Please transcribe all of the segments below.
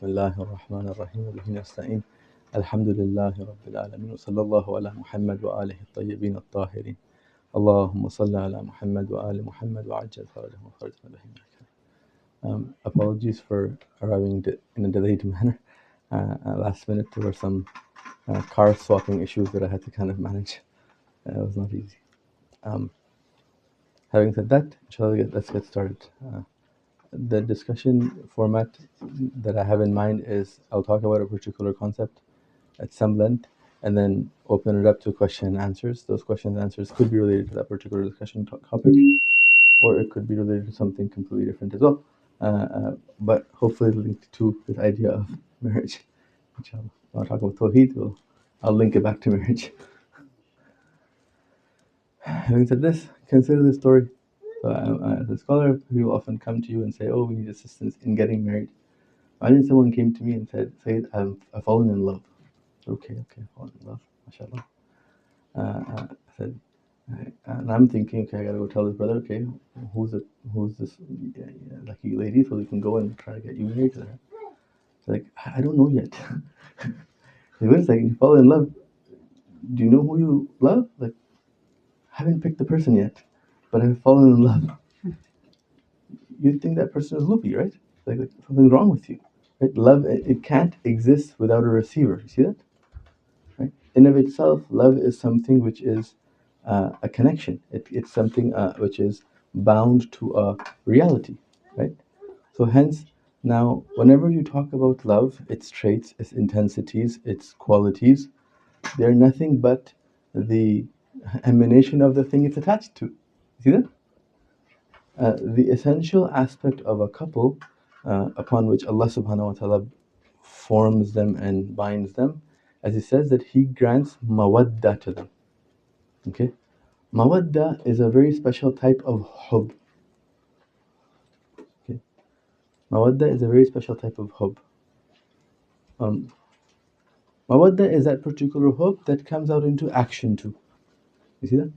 Bismillah ar-Rahman ar-Rahim wa bihi nasta'in. Alhamdulillahi Rabbil Alameen wa sallallahu ala Muhammad wa alihi at-tayyibin at-tahirin. Allahumma salli ala Muhammad wa ali Muhammad wa ajjal farajahum wa faraj madahim. Apologies for arriving in a delayed manner. Last minute there were some car swapping issues that I had to kind of manage. It was not easy. Having said that, inshallah, let's get started. The discussion format that I have in mind is I'll talk about a particular concept at some length and then open it up to question and answers. Those questions and answers could be related to that particular discussion topic, or it could be related to something completely different as well. But hopefully linked to this idea of marriage. Inshallah. When I talk about Tawheed, I'll link it back to marriage. Having said this, consider this story. So as a scholar, people often come to you and say, oh, we need assistance in getting married. Imagine someone came to me and said, Sayyid, I've fallen in love. Okay, fallen in love, mashallah. I said, and I'm thinking, okay, I gotta go tell this brother, okay, who's this lucky lady, so we can go and try to get you married to her. It's like, I don't know yet. Wait a second, you fall in love. Do you know who you love? Like, I haven't picked the person yet, but I've fallen in love. You'd think that person is loopy, right? Like something's wrong with you, right? Love, it can't exist without a receiver. You see that? Right? In of itself, love is something which is a connection. It's something which is bound to a reality, right? So hence, now, whenever you talk about love, its traits, its intensities, its qualities, they're nothing but the emanation of the thing it's attached to. See that? The essential aspect of a couple upon which Allah subhanahu wa ta'ala forms them and binds them, as He says that He grants mawadda to them. Okay? Mawadda is a very special type of hub. Okay? Mawadda is a very special type of hub. Mawadda is that particular hub that comes out into action too. You see that?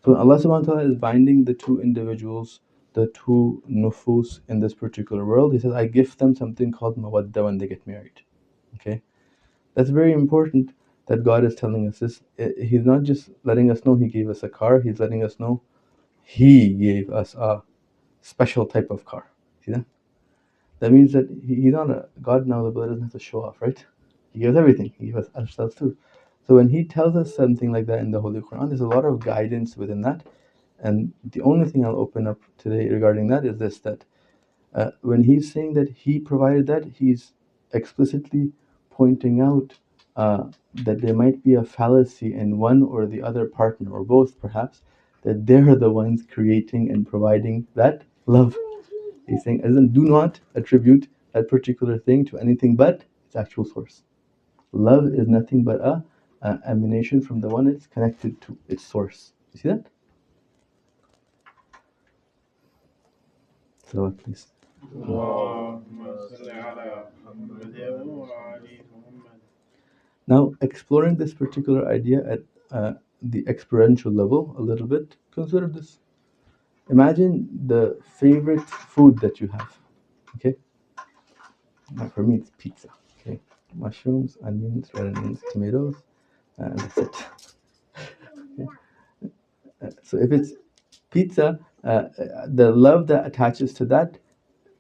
So Allah subhanahu wa ta'ala is binding the two individuals, the two nufus in this particular world. He says, I gift them something called mawadda when they get married. Okay? That's very important that God is telling us this. He's not just letting us know He gave us a car, He's letting us know He gave us a special type of car. See that? That means that He's not a God now, the doesn't have to show off, right? He gives everything. He gives us ourselves too. So when He tells us something like that in the Holy Quran, there's a lot of guidance within that. And the only thing I'll open up today regarding that is this, that when He's saying that He provided that, He's explicitly pointing out that there might be a fallacy in one or the other partner, or both perhaps, that they're the ones creating and providing that love. He's saying, as in, do not attribute that particular thing to anything but its actual source. Love is nothing but a emanation from the one it's connected to, its source. You see that? So please. Now, exploring this particular idea at the experiential level a little bit, consider this. Imagine the favorite food that you have. Okay? Now for me, it's pizza. Okay? Mushrooms, onions, red onions, tomatoes, and that's it. Okay? So if it's pizza, the love that attaches to that,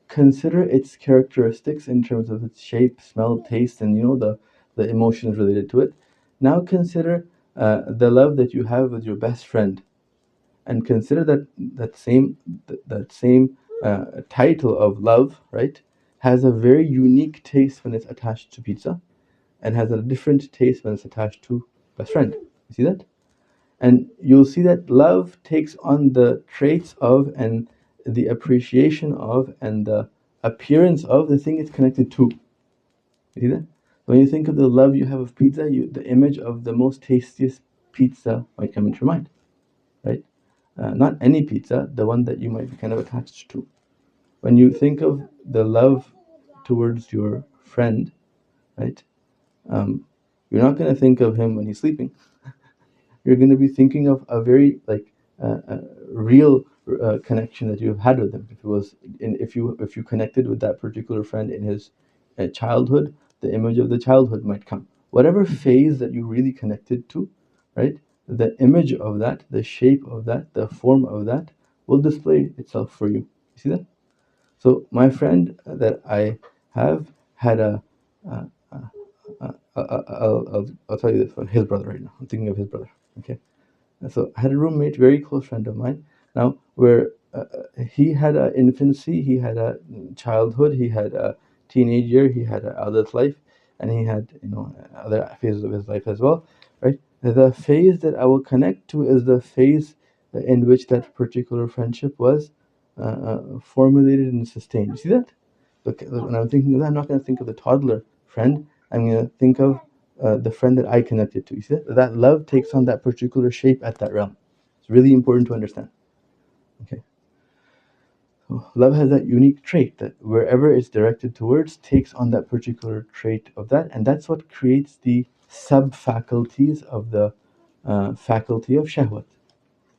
consider its characteristics in terms of its shape, smell, taste, and the emotions related to it. Now consider the love that you have with your best friend, and consider that same title of love, right, has a very unique taste when it's attached to pizza, and has a different taste when it's attached to best friend. You see that? And you'll see that love takes on the traits of and the appreciation of and the appearance of the thing it's connected to. You see that? When you think of the love you have of pizza, the image of the most tastiest pizza might come into your mind, right? Not any pizza, the one that you might be kind of attached to. When you think of the love towards your friend, right? You're not going to think of him when he's sleeping. You're going to be thinking of a very real connection that you've had with him. If you connected with that particular friend in his At childhood, the image of the childhood might come. Whatever phase that you really connected to, right? The image of that, the shape of that, the form of that will display itself for you. You see that? So my friend that I have had uh, I'll tell you this one, his brother right now. I'm thinking of his brother. Okay. And so I had a roommate, very close friend of mine. Now, where he had an infancy, he had a childhood, he had a teenage year, he had an adult life, and he had other phases of his life as well, right? The phase that I will connect to is the phase in which that particular friendship was formulated and sustained. You see that? Look, when I'm thinking of that, I'm not going to think of the toddler friend. I'm going to think of the friend that I connected to. You see that? That love takes on that particular shape at that realm. It's really important to understand. Okay. So love has that unique trait that wherever it's directed towards takes on that particular trait of that, and that's what creates the sub-faculties of the faculty of shahwat.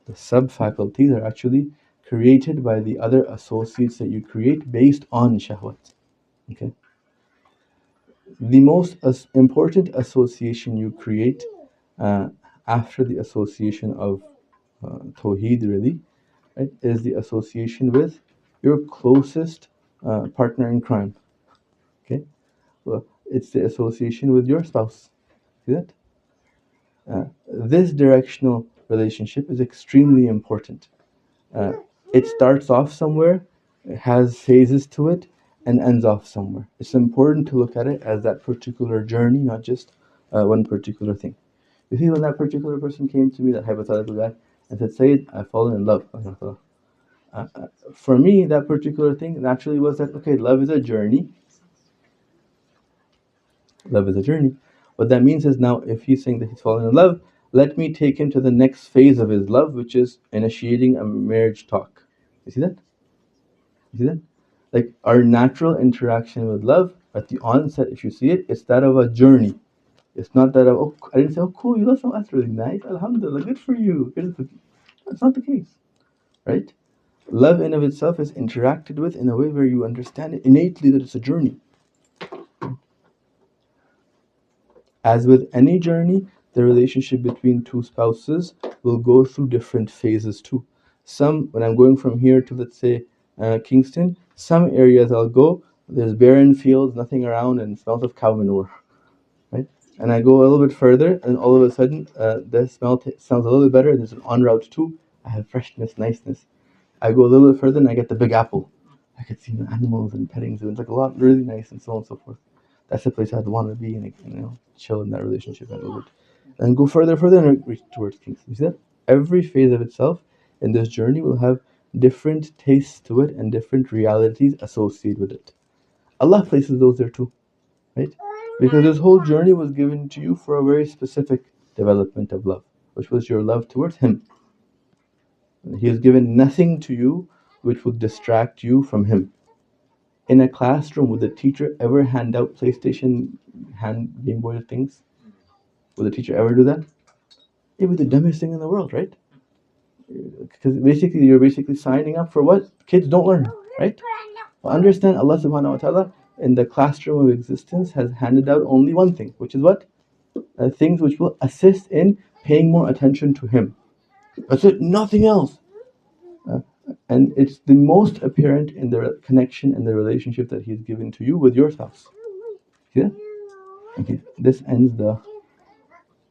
The sub-faculties are actually created by the other associates that you create based on shahwat. Okay. The most important association you create uh, after the association of Tawheed, really, right, is the association with your closest partner in crime. Okay, well, it's the association with your spouse. See that? This directional relationship is extremely important. Uh, it starts off somewhere, it has phases to it, and ends off somewhere. It's important to look at it as that particular journey, not just one particular thing. You see, when that particular person came to me, that hypothetical guy, and said, Sayyid, I've fallen in love. For me, that particular thing naturally was that, okay, love is a journey. Love is a journey. What that means is now, if he's saying that he's fallen in love, let me take him to the next phase of his love, which is initiating a marriage talk. You see that? You see that? Like our natural interaction with love at the onset, if you see it, it's that of a journey. It's not that of, oh, I didn't say, oh, cool, you love someone, that's really nice, alhamdulillah, good for you. That's not the case, right? Love in of itself is interacted with in a way where you understand it innately that it's a journey. As with any journey, the relationship between two spouses will go through different phases too. When I'm going from here to, let's say, Kingston, some areas I'll go, there's barren fields, nothing around, and smells of cow manure, right? And I go a little bit further, and all of a sudden, the smell sounds a little bit better. There's an en route too. I have freshness, niceness. I go a little bit further, and I get the Big Apple. I could see animals and petting zoo. It's like a lot really nice and so on and so forth. That's the place I'd want to be and chill in that relationship a little bit. And go further and reach towards Kingston. You see that? Every phase of itself in this journey will have different tastes to it and different realities associated with it. Allah places those there too, right? Because this whole journey was given to you for a very specific development of love, which was your love towards Him. He has given nothing to you which will distract you from Him. In a classroom, would the teacher ever hand out PlayStation, hand Game Boy things? Would the teacher ever do that? It'd be the dumbest thing in the world, right? Because basically, you're basically signing up for what kids don't learn, right? Well, understand Allah subhanahu wa ta'ala in the classroom of existence has handed out only one thing, which is what? Things which will assist in paying more attention to Him. That's it, nothing else. Uh, and it's the most apparent in the connection and the relationship that He's given to you with your spouse. Yeah? Okay, this ends the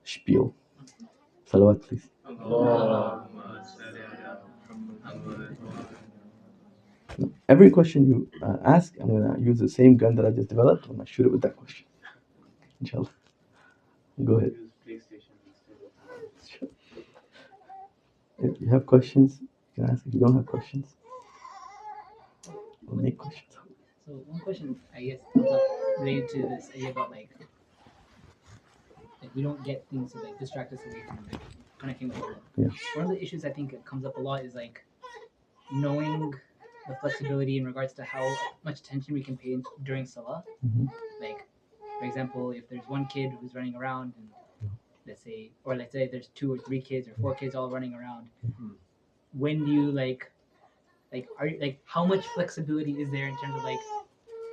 spiel. Salawat, please. Every question you ask, I'm going to use the same gun that I just developed. I'm going to shoot it with that question. Inshallah. Go ahead. If you have questions, you can ask. If you don't have questions, we'll make questions. So one question I guess comes up related to this idea about like we don't get things to like distract us away from like connecting with Allah. Yeah. One of the issues I think that comes up a lot is like knowing the flexibility in regards to how much attention we can pay during salah. Mm-hmm. Like, for example, if there's one kid who's running around and let's say there's 2 or 3 kids or 4 kids all running around, when do you like are you, like how much flexibility is there in terms of like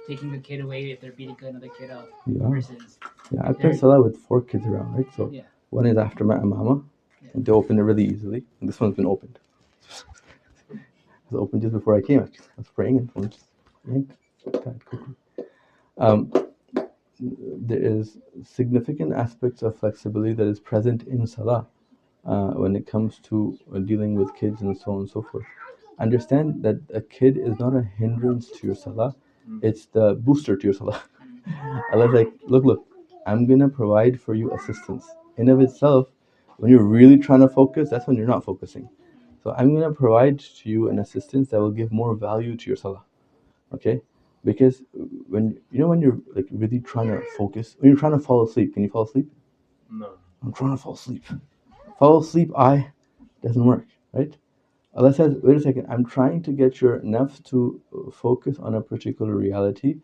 taking a kid away if they're beating another kid up Yeah. versus Yeah, I play Salah with 4 kids around, right? So yeah. one is after my mama, and they open it really easily. And this one's been opened. It was opened just before I came, actually. I was praying and someone just yanked that quickly. Um, there is significant aspects of flexibility that is present in Salah when it comes to dealing with kids and so on and so forth. Understand that a kid is not a hindrance to your Salah, it's the booster to your Salah. Allah's like, look, I'm going to provide for you assistance. In of itself, when you're really trying to focus, that's when you're not focusing. So I'm going to provide to you an assistance that will give more value to your Salah. Okay? Because when you're like really trying to focus, when you're trying to fall asleep, can you fall asleep? No. I'm trying to fall asleep. Fall asleep, doesn't work, right? Allah says, wait a second, I'm trying to get your nafs to focus on a particular reality,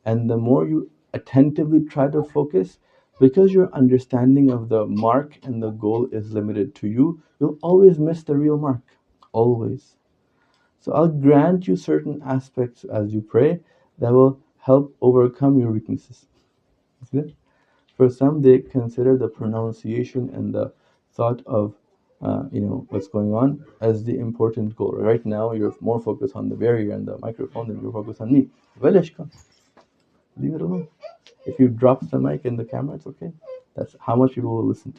and the more you attentively try to focus, because your understanding of the mark and the goal is limited to you, you'll always miss the real mark. Always. So I'll grant you certain aspects as you pray that will help overcome your weaknesses. See that? For some, they consider the pronunciation and the thought of, what's going on as the important goal. Right now, you're more focused on the barrier and the microphone than you're focused on me. Veleshka. Leave it alone. If you drop the mic and the camera, it's okay. That's how much people will listen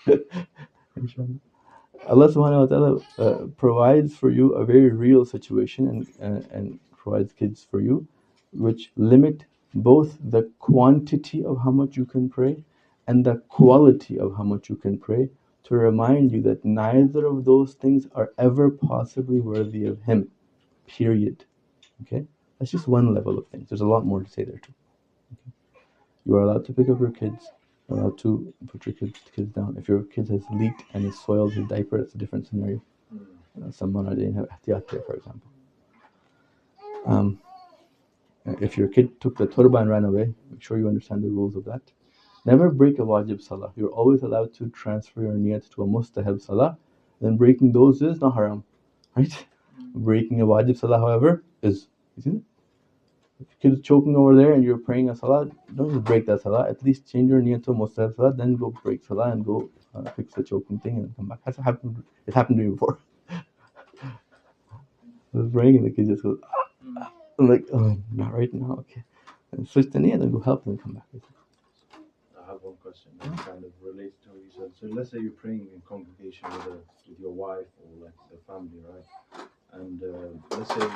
to. Inshallah. Allah subhanahu wa ta'ala provides for you a very real situation and provides kids for you, which limit both the quantity of how much you can pray and the quality of how much you can pray, to remind you that neither of those things are ever possibly worthy of Him. Period. Okay? That's just one level of things. There's a lot more to say there too. Okay? You are allowed to pick up your kids. You're allowed to put your kids down. If your kid has leaked and has soiled his diaper, that's a different scenario. Someone didn't have ihtiyat there, for example. If your kid took the turba and ran away, make sure you understand the rules of that. Never break a wajib salah. You're always allowed to transfer your niyat to a mustahab salah. Then breaking those is not haram, right? Breaking a wajib salah, however, is. You see that? If your kid is choking over there and you're praying a salah, don't just break that salah. At least change your niyat to a mustahab salah. Then go break salah and go fix the choking thing and come back. That's happened. It happened to me before. I was praying and the kid just goes, I'm like, oh, not right now, okay. And switch the niyat and go help them come back. I have one question that kind of relates to what you said. So let's say you're praying in congregation with your wife or like the family, right? And let's say,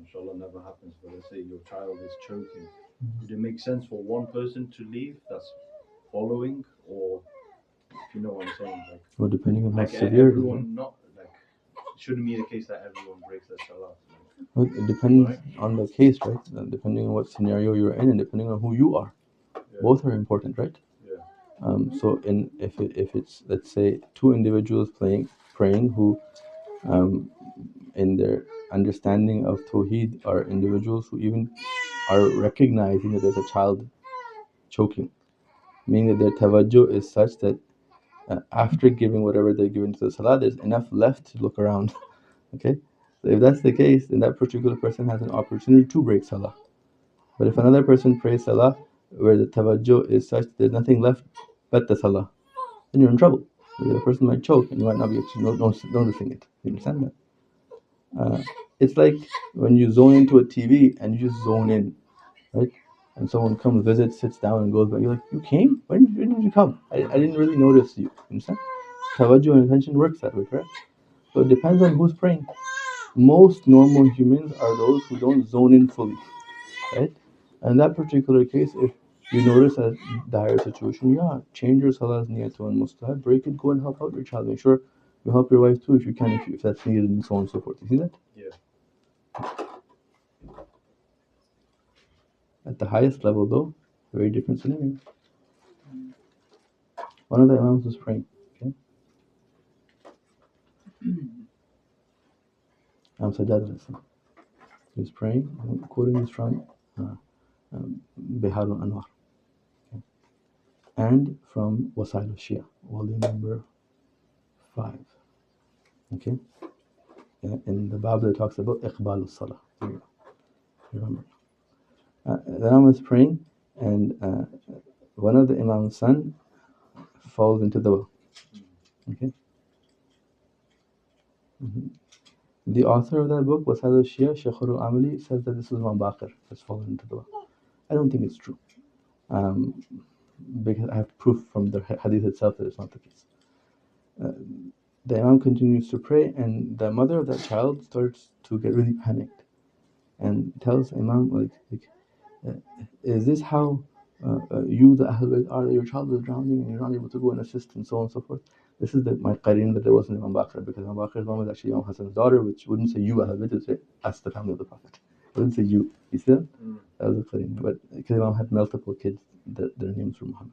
inshallah never happens, but let's say your child is choking. Would it make sense for one person to leave that's following, or if you know what I'm saying, like, well, depending on how like severe everyone, it is, not like it shouldn't be the case that everyone breaks their salah. well, it depends Right. on the case, right? Depending on what scenario you're in and depending on who you are. Yeah. Both are important, right? Yeah. So if it's, let's say, two individuals praying who in their understanding of Tawheed are individuals who even are recognizing that there's a child choking, meaning that their tawajjuh is such that after giving whatever they're giving to the salah, there's enough left to look around. Okay? So if that's the case, then that particular person has an opportunity to break salah. But if another person prays salah where the tawajjuh is such that there's nothing left but the salah, then you're in trouble. Because the person might choke and you might not be actually noticing it. You understand that? It's like when you zone into a TV and you just zone in, right? And someone comes, visits, sits down, and goes back. You're like, you came? When did you come? I didn't really notice you. You understand? Tawajjuh and attention works that way, correct? So it depends on who's praying. Most normal humans are those who don't zone in fully, right? And in that particular case, if you notice a dire situation, change your salah's niyat to one mustahab, break it, go and help out your child. Make sure you help your wife too if you can, if that's needed, and so on and so forth. You see that? Yeah. At the highest level, though, very different scenario. One of the imams was praying. Okay, Sajjad al-Islam. He was praying, quoting this from Bihar al-Anwar, okay, and from Wasail al-Shia, volume number 5. Okay, in the Bible it talks about Iqbal al-Salah. Remember. The Imam was praying, and one of the Imam's son falls into the well. Okay. Mhm. The author of that book was Hadith Shia, Shaykh al-Amali, says that this was Imam Baqir has fallen into the well. I don't think it's true. Um, because I have proof from the hadith itself that it's not the case. The Imam continues to pray, and the mother of that child starts to get really panicked and tells Imam, uh, is this how you, the Ahlul Bayt, are, that your child is drowning and you're not able to go and assist, and so on and so forth? This is my qarin that there wasn't Imam Baqir, because Imam Baqir's mom was actually Imam Hassan's daughter, which wouldn't say you Ahlul Bayt, it would say us, the family of the Prophet. It wouldn't say you. You see that? That was a qarin. But because Imam had multiple kids, their names were Muhammad.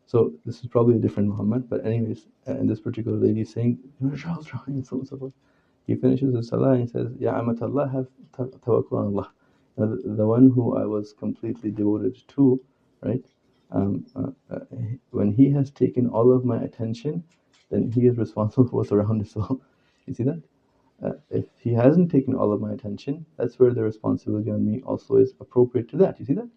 So this is probably a different Muhammad, but anyways, and this particular lady is saying, your child's drowning, and so on and so forth. He finishes his salah and he says, Ya Amatallah, have tawakkul on Allah. The one who I was completely devoted to, right? When he has taken all of my attention, then he is responsible for what's around as well. You see that? If he hasn't taken all of my attention, that's where the responsibility on me also is appropriate to that. You see that?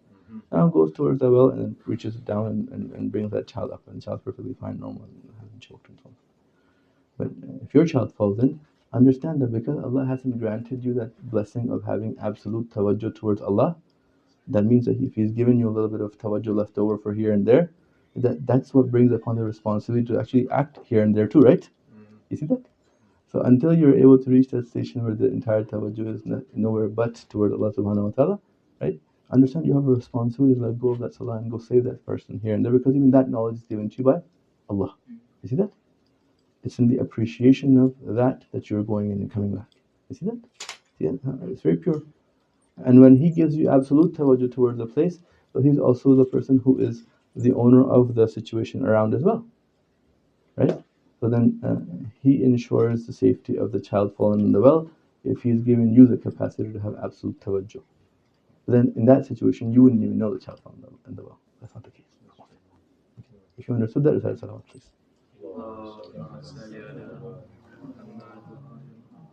Now goes towards the well and then reaches down and brings that child up, and the child's perfectly fine, normal, and hasn't choked and so on. But if your child falls in, understand that because Allah hasn't granted you that blessing of having absolute tawajjuh towards Allah, that means that if He's given you a little bit of tawajjuh left over for here and there, that's what brings upon the responsibility to actually act here and there too, right? You see that? So until you're able to reach that station where the entire tawajjuh is nowhere but towards Allah subhanahu wa ta'ala, right? Understand you have a responsibility to let go of that salah and go save that person here and there, because even that knowledge is given to you by Allah. You see that? It's in the appreciation of that you're going in and coming back. You see that? Yeah, it's very pure. And when He gives you absolute tawajjuh towards the place, so He's also the person who is the owner of the situation around as well, right? So then He ensures the safety of the child fallen in the well if He's given you the capacity to have absolute tawajjuh. Then in that situation, you wouldn't even know the child fell in the well. That's not the case. If you understood that, recite salawat, please.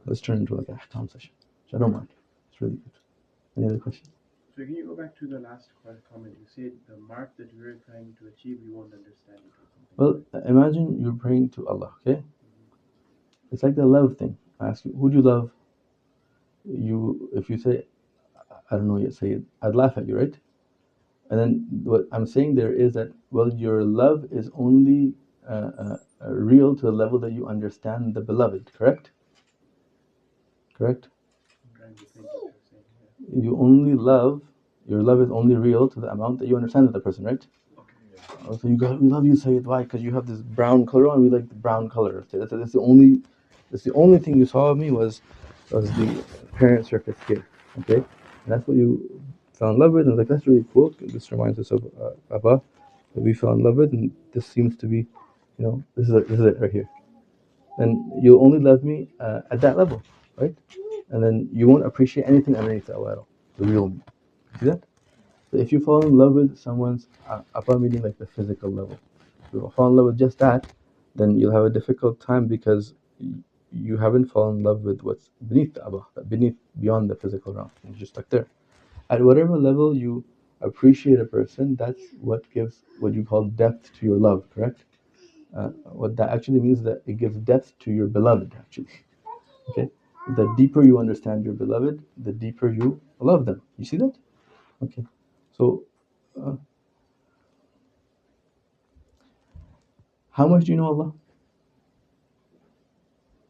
Let's turn into like a ahkam session. So I don't mind. It's really good. Any other questions? So can you go back to the last comment? You said the mark that we were trying to achieve, you won't understand it or something. Well, imagine you're praying to Allah, okay? It's like the love thing. I ask you, who do you love? If you say, I don't know yet, say it, I'd laugh at you, right? And then what I'm saying there is that, well, your love is only real to the level that you understand the beloved, correct? Correct? I'm trying to think what you're saying. Your love is only real to the amount that you understand the person, right? Okay. So we love you, Sayyid. Why? Because you have this brown color on. We like the brown color. That's the only thing you saw of me was the parent certificate. Okay, and that's what you fell in love with. And I was like, that's really cool. This reminds us of Abba that we fell in love with, and this seems to be, this is it right here. Then you'll only love me at that level, right? And then you won't appreciate anything underneath that at all. The real me. See that? So if you fall in love with someone's upper meaning, like the physical level, if you fall in love with just that, then you'll have a difficult time because you haven't fallen in love with what's beneath the abba, beyond the physical realm. It's just like there. At whatever level you appreciate a person, that's what gives what you call depth to your love, correct? What that actually means is that it gives depth to your beloved, actually. Okay? The deeper you understand your beloved, the deeper you love them. You see that? Okay. So, how much do you know Allah?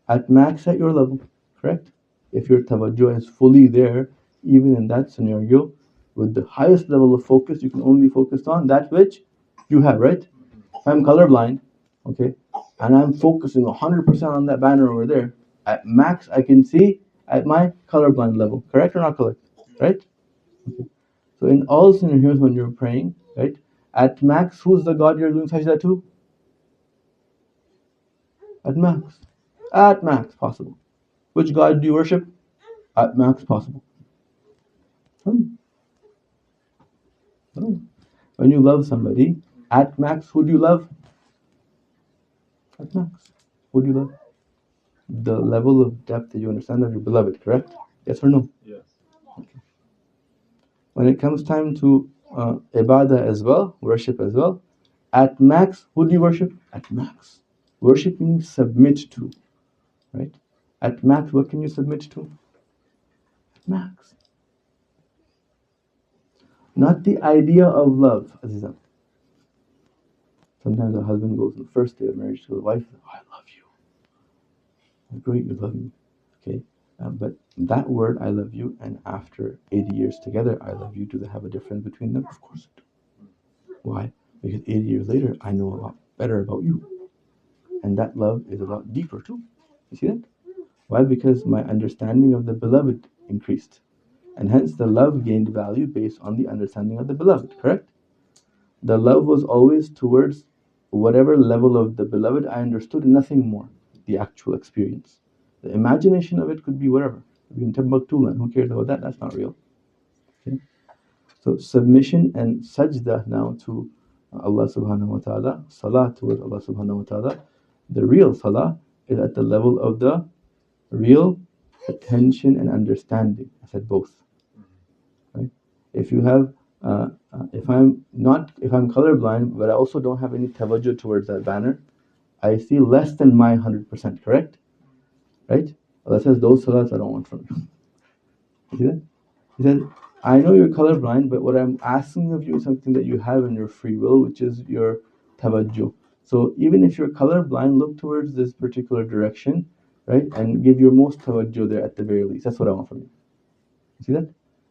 At max at your level, correct? If your tawajjuh is fully there, even in that scenario, with the highest level of focus, you can only be focused on that which you have, right? If I'm colorblind, okay, and I'm focusing 100% on that banner over there, at max I can see at my colorblind level, correct or not correct? Right? Okay. So in all scenarios when you're praying, right, at max, who's the God you're doing sajda to? At max. At max possible. Which God do you worship? At max possible. Hmm. Hmm. When you love somebody, at max, who do you love? At max. Who do you love? The level of depth that you understand of your beloved, correct? Yes or no? Yes. Okay. When it comes time to ibadah as well, worship as well, at max, who do you worship? At max. Worship means submit to, right? At max, what can you submit to? At max. Not the idea of love, Azizan. Sometimes a husband goes on the first day of marriage to his wife, oh, I love you. Great, you love me. Okay? But that word, I love you, and after 80 years together, I love you, do they have a difference between them? Of course they do. Why? Because 80 years later, I know a lot better about you. And that love is a lot deeper too. You see that? Why? Because my understanding of the beloved increased. And hence the love gained value based on the understanding of the beloved, correct? The love was always towards whatever level of the beloved I understood, nothing more. The actual experience. The imagination of it could be wherever. It could be in Timbuktu land. Who cares about that? That's not real. Okay? So submission and sajda now to Allah subhanahu wa ta'ala, salah towards Allah subhanahu wa ta'ala. The real salah is at the level of the real attention and understanding. I said both. Right? If you have, if I'm colorblind, but I also don't have any tawajjuh towards that banner, I see less than my 100%. Correct? Right? Allah says those salats I don't want from you. See that? He said, I know you're colorblind, but what I'm asking of you is something that you have in your free will, which is your tawajjuh. So even if you're colorblind, look towards this particular direction, right? And give your most tawajjuh there at the very least. That's what I want from you. See that?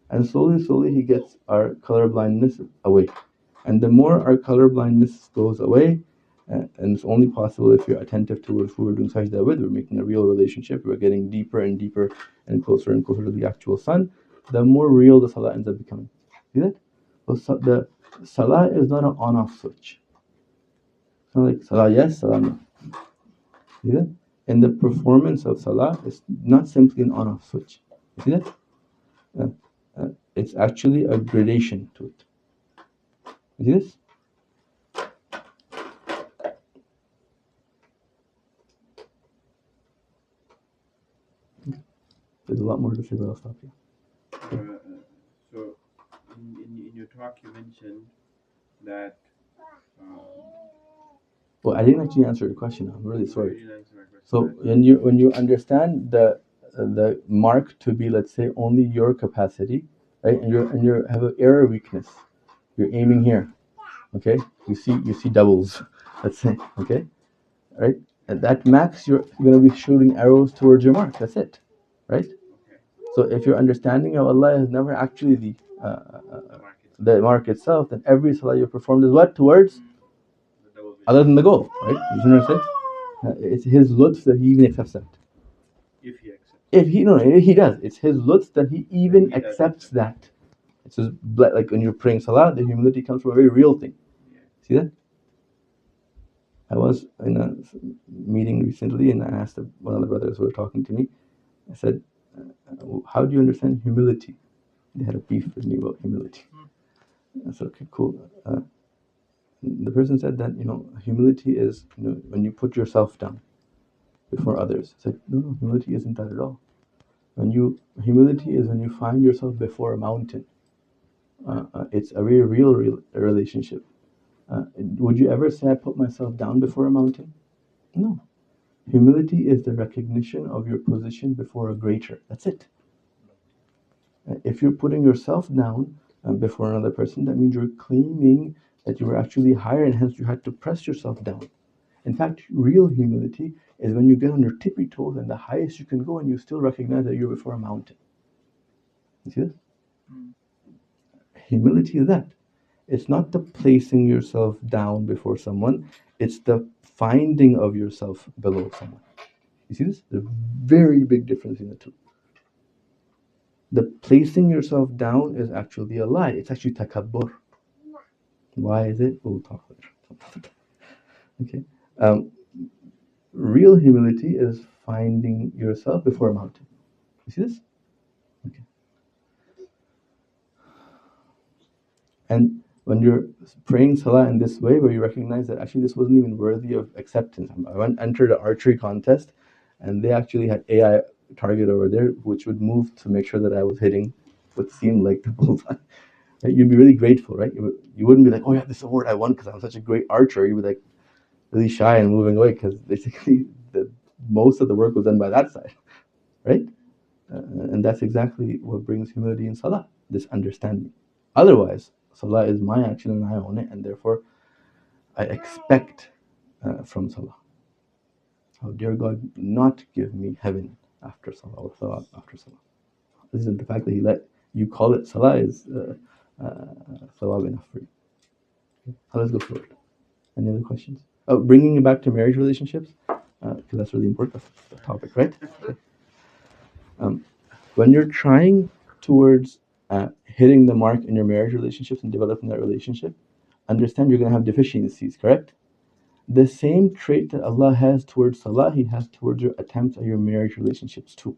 And slowly he gets our colorblindness away. And the more our colorblindness goes away, and it's only possible if you're attentive towards who we're doing sajda with, we're making a real relationship, we're getting deeper and deeper and closer to the actual sun, the more real the salah ends up becoming. See that? So the salah is not an on-off switch. It's not like salah yes, salah no. See that? And the performance of salah is not simply an on-off switch. You see that? It's actually a gradation to it. You see this? There's a lot more to say, but I'll stop here. So, in your talk, you mentioned that. Well, I didn't actually answer your question. I'm really sorry. You didn't answer my question. So when you understand the mark to be, let's say, only your capacity, right? And you have an error weakness. You're aiming here, okay? You see doubles, let's say, okay, right? At that max, you're going to be shooting arrows towards your mark. That's it, right? So if your understanding of Allah is never actually the mark itself, then every salah you performed is what? Towards other than the goal, right? You understand? It's His lutf that He even accepts that. If he accepts. If He does. It's His lutf that He even accepts that. It's just like when you're praying salah, the humility comes from a very real thing. See that? I was in a meeting recently, and I asked one of the brothers who were talking to me. I said, "How do you understand humility?" They had a beef with me about humility. I said, "Okay, cool." The person said that humility is when you put yourself down before others. I said, no, humility isn't that at all. Humility is when you find yourself before a mountain. It's a very real relationship. Would you ever say I put myself down before a mountain? No. Humility is the recognition of your position before a greater. That's it. If you're putting yourself down before another person, that means you're claiming that you were actually higher, and hence you had to press yourself down. In fact, real humility is when you get on your tippy toes and the highest you can go, and you still recognize that you're before a mountain. You see this? Humility is that. It's not the placing yourself down before someone, it's the finding of yourself below someone. You see this? There's a very big difference in the two. The placing yourself down is actually a lie. It's actually takabbur. Why is it? We'll talk later. Okay. Real humility is finding yourself before a mountain. You see this? Okay. And when you're praying salah in this way, where you recognize that actually this wasn't even worthy of acceptance. I entered an archery contest, and they actually had AI target over there, which would move to make sure that I was hitting what seemed like the bullseye. Right? You'd be really grateful, right? You wouldn't be like, oh yeah, this award I won because I'm such a great archer. You'd be like really shy and moving away because basically most of the work was done by that side, right? And that's exactly what brings humility in salah, this understanding. Otherwise, salah is my action and I own it, and therefore I expect from salah. Oh, dear God, not give me heaven after salah or salah after salah. This is the fact that He let you call it salah is sawab enough for you. Okay. Let's go forward. Any other questions? Oh, bringing it back to marriage relationships, because that's really important. That's the topic, right? Okay. When you're trying towards hitting the mark in your marriage relationships and developing that relationship, understand you're going to have deficiencies, correct? The same trait that Allah has towards salah, He has towards your attempts at your marriage relationships too.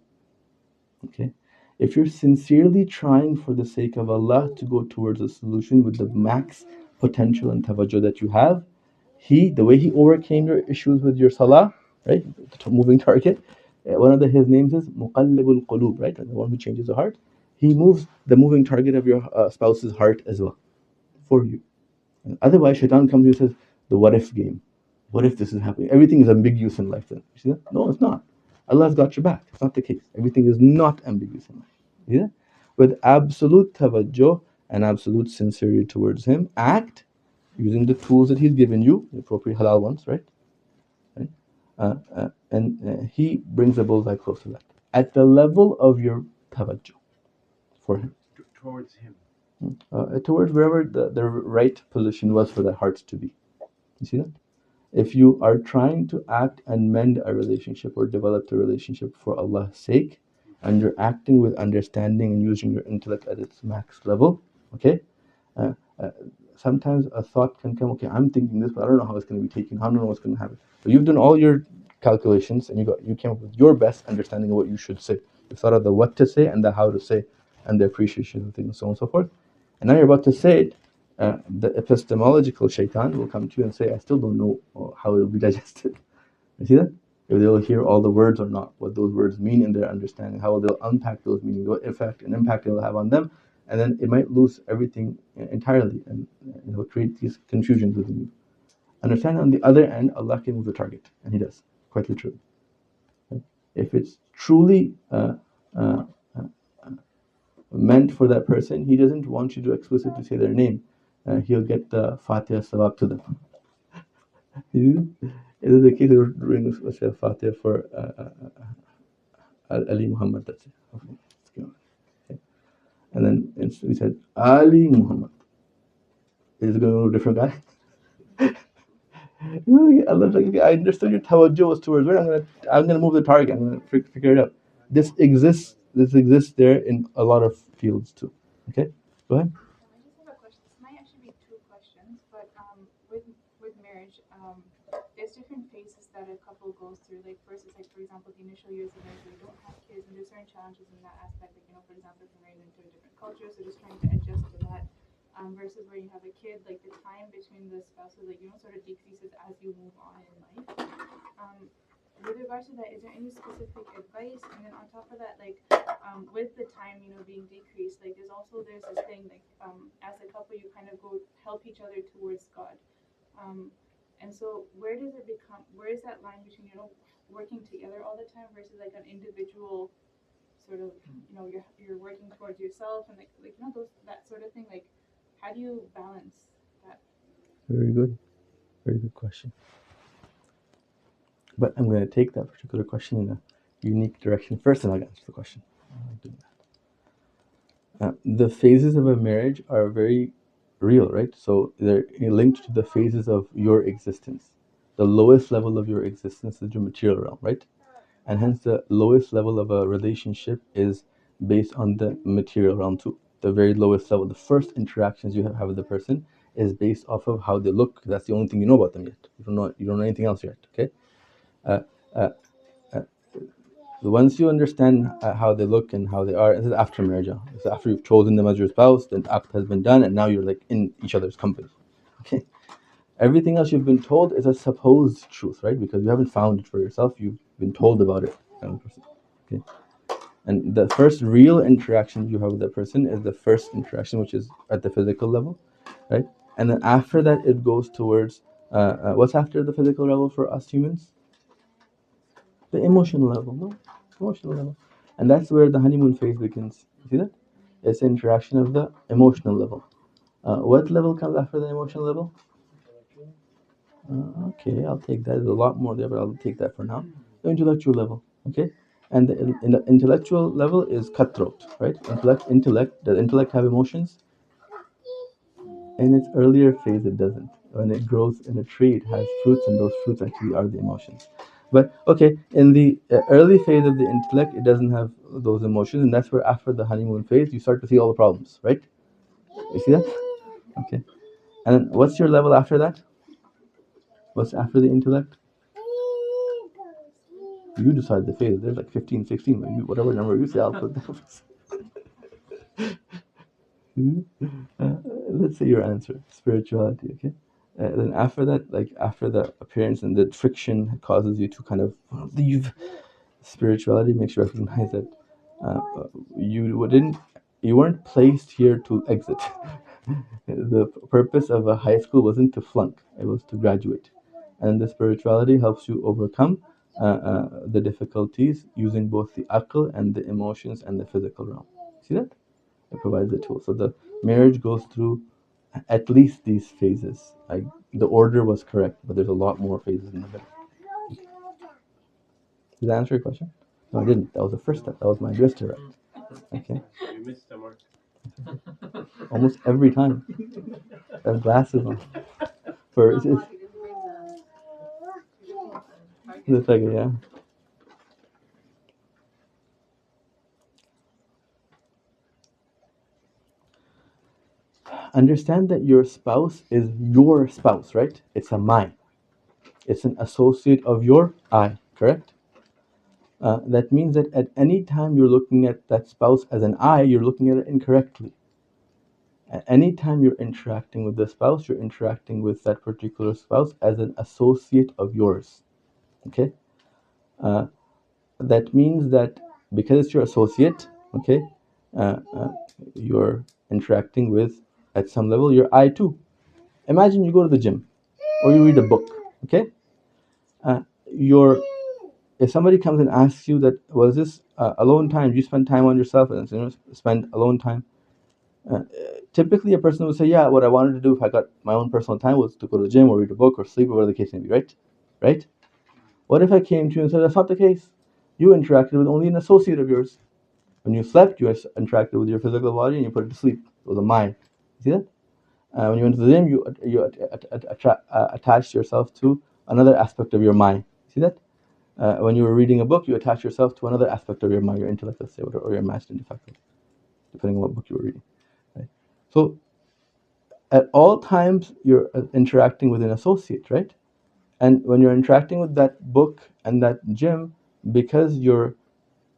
Okay? If you're sincerely trying for the sake of Allah to go towards a solution with the max potential and tawajjuh that you have, the way He overcame your issues with your salah, right? The moving target, one of His names is Muqallibul Qulub, right? The one who changes the heart. He moves the moving target of your spouse's heart as well for you. And otherwise, Shaitan comes to you and says, the what if game. What if this is happening? Everything is ambiguous in life then. You see that? No, it's not. Allah's got your back. It's not the case. Everything is not ambiguous in life. Yeah? With absolute tawajjuh and absolute sincerity towards Him, act using the tools that He's given you, the appropriate halal ones, right? And He brings the bullseye close to that. At the level of your tawajjuh for Him. Towards Him. Towards wherever the right position was for that heart to be. You see that? If you are trying to act and mend a relationship or develop the relationship for Allah's sake, and you're acting with understanding and using your intellect at its max level, okay? Sometimes a thought can come, okay, I'm thinking this, but I don't know how it's going to be taken. I don't know what's going to happen. But you've done all your calculations and you came up with your best understanding of what you should say. You thought of the what to say and the how to say and the appreciation of things and so on and so forth. And now you're about to say it. The epistemological shaitan will come to you and say, I still don't know how it will be digested. You see that? If they will hear all the words or not, what those words mean in their understanding, how they'll unpack those meanings, what effect and impact it will have on them, and then it might lose everything entirely, and it will create these confusions within you. Understand, on the other end, Allah can move the target, and He does, quite literally. Right? If it's truly meant for that person, He doesn't want you to explicitly say their name. He'll get the Fatiha Sawab to them. Is it the case of doing a Fatiha for Ali Muhammad? That's it. Okay. And then we said Ali Muhammad. Is it going to go to a different guy? Allah's like, okay, I understood your tawajjuh was towards where I'm gonna move the target. I'm gonna figure it out. This exists there in a lot of fields too. Okay, go ahead. I just have a question. This might actually be two questions, but with marriage, there's different phases that a couple goes through. Like first is like, for example, the initial years of marriage where you don't have kids, and there's certain challenges in that aspect. Like, you know, for example, if you're married into a different culture, so just trying to adjust to that. Versus where you have a kid, like the time between the spouses, like, you know, sort of decreases as you move on in life. With regards to that, is there any specific advice? And then on top of that, like, with the time, you know, being decreased, like, there's this thing, like, as a couple, you kind of go help each other towards God. And so where is that line between, you know, working together all the time versus like an individual sort of, you know, you're working towards yourself and like you know, that sort of thing, like, how do you balance that? Very good question. But I'm going to take that particular question in a unique direction first, and I'll answer the question. The phases of a marriage are very real, right? So they're linked to the phases of your existence. The lowest level of your existence is your material realm, right? And hence the lowest level of a relationship is based on the material realm too. The very lowest level, the first interactions you have with the person is based off of how they look. That's the only thing you know about them yet. You don't know anything else yet. Okay. Once you understand how they look and how they are, this is after marriage. This is after you've chosen them as your spouse, then the act has been done, and now you're like in each other's company. Okay. Everything else you've been told is a supposed truth, right? Because you haven't found it for yourself. You've been told about it. Okay. And the first real interaction you have with that person is the first interaction, which is at the physical level, right? And then after that, it goes towards what's after the physical level for us humans? The emotional level, no? Emotional level. And that's where the honeymoon phase begins. You see that? It's the interaction of the emotional level. What level comes after the emotional level? Okay, I'll take that. There's a lot more there, but I'll take that for now. The intellectual level, okay? And in the intellectual level is cutthroat, right? Does intellect have emotions? In its earlier phase, it doesn't. When it grows in a tree, it has fruits, and those fruits actually are the emotions. But okay, in the early phase of the intellect, it doesn't have those emotions, and that's where after the honeymoon phase, you start to see all the problems, right? You see that? Okay. And then what's your level after that? What's after the intellect? You decide the phase. There's like 15, 16, whatever number you say, I'll put that. Let's say your answer, spirituality, okay? Then after that, like after the appearance and the friction causes you to kind of leave spirituality, makes you recognize that uh, you weren't placed here to exit. The purpose of a high school wasn't to flunk; it was to graduate. And the spirituality helps you overcome the difficulties using both the aql and the emotions and the physical realm. See that? It provides the tool. So the marriage goes through at least these phases. Like the order was correct, but there's a lot more phases in the middle. Did that answer your question? No, I didn't. That was the first step. That was my address to right. Okay. You missed the mark. Almost every time. I have glasses on. For it's the second, yeah. Understand that your spouse is your spouse, right? It's a mine. It's an associate of your I, correct? That means that at any time you're looking at that spouse as an I, you're looking at it incorrectly. At any time you're interacting with the spouse, you're interacting with that particular spouse as an associate of yours. Okay? Uh, that means that because it's your associate, okay, uh, uh, you're interacting with, at some level, your I too. Imagine you go to the gym or you read a book, okay? Your If somebody comes and asks you that, was this alone time? Do you spend time on yourself and spend alone time? Typically, a person would say, "Yeah, what I wanted to do if I got my own personal time was to go to the gym or read a book or sleep or whatever the case may be." Right? Right? What if I came to you and said, "That's not the case. You interacted with only an associate of yours. When you slept, you interacted with your physical body and you put it to sleep. It was a mind." See that? When you went to the gym, you attached yourself to another aspect of your mind. See that? When you were reading a book, you attach yourself to another aspect of your mind, your intellect, let's say, or your imagined faculty, depending on what book you were reading. Right? So at all times, you're interacting with an associate, right? And when you're interacting with that book and that gym, because your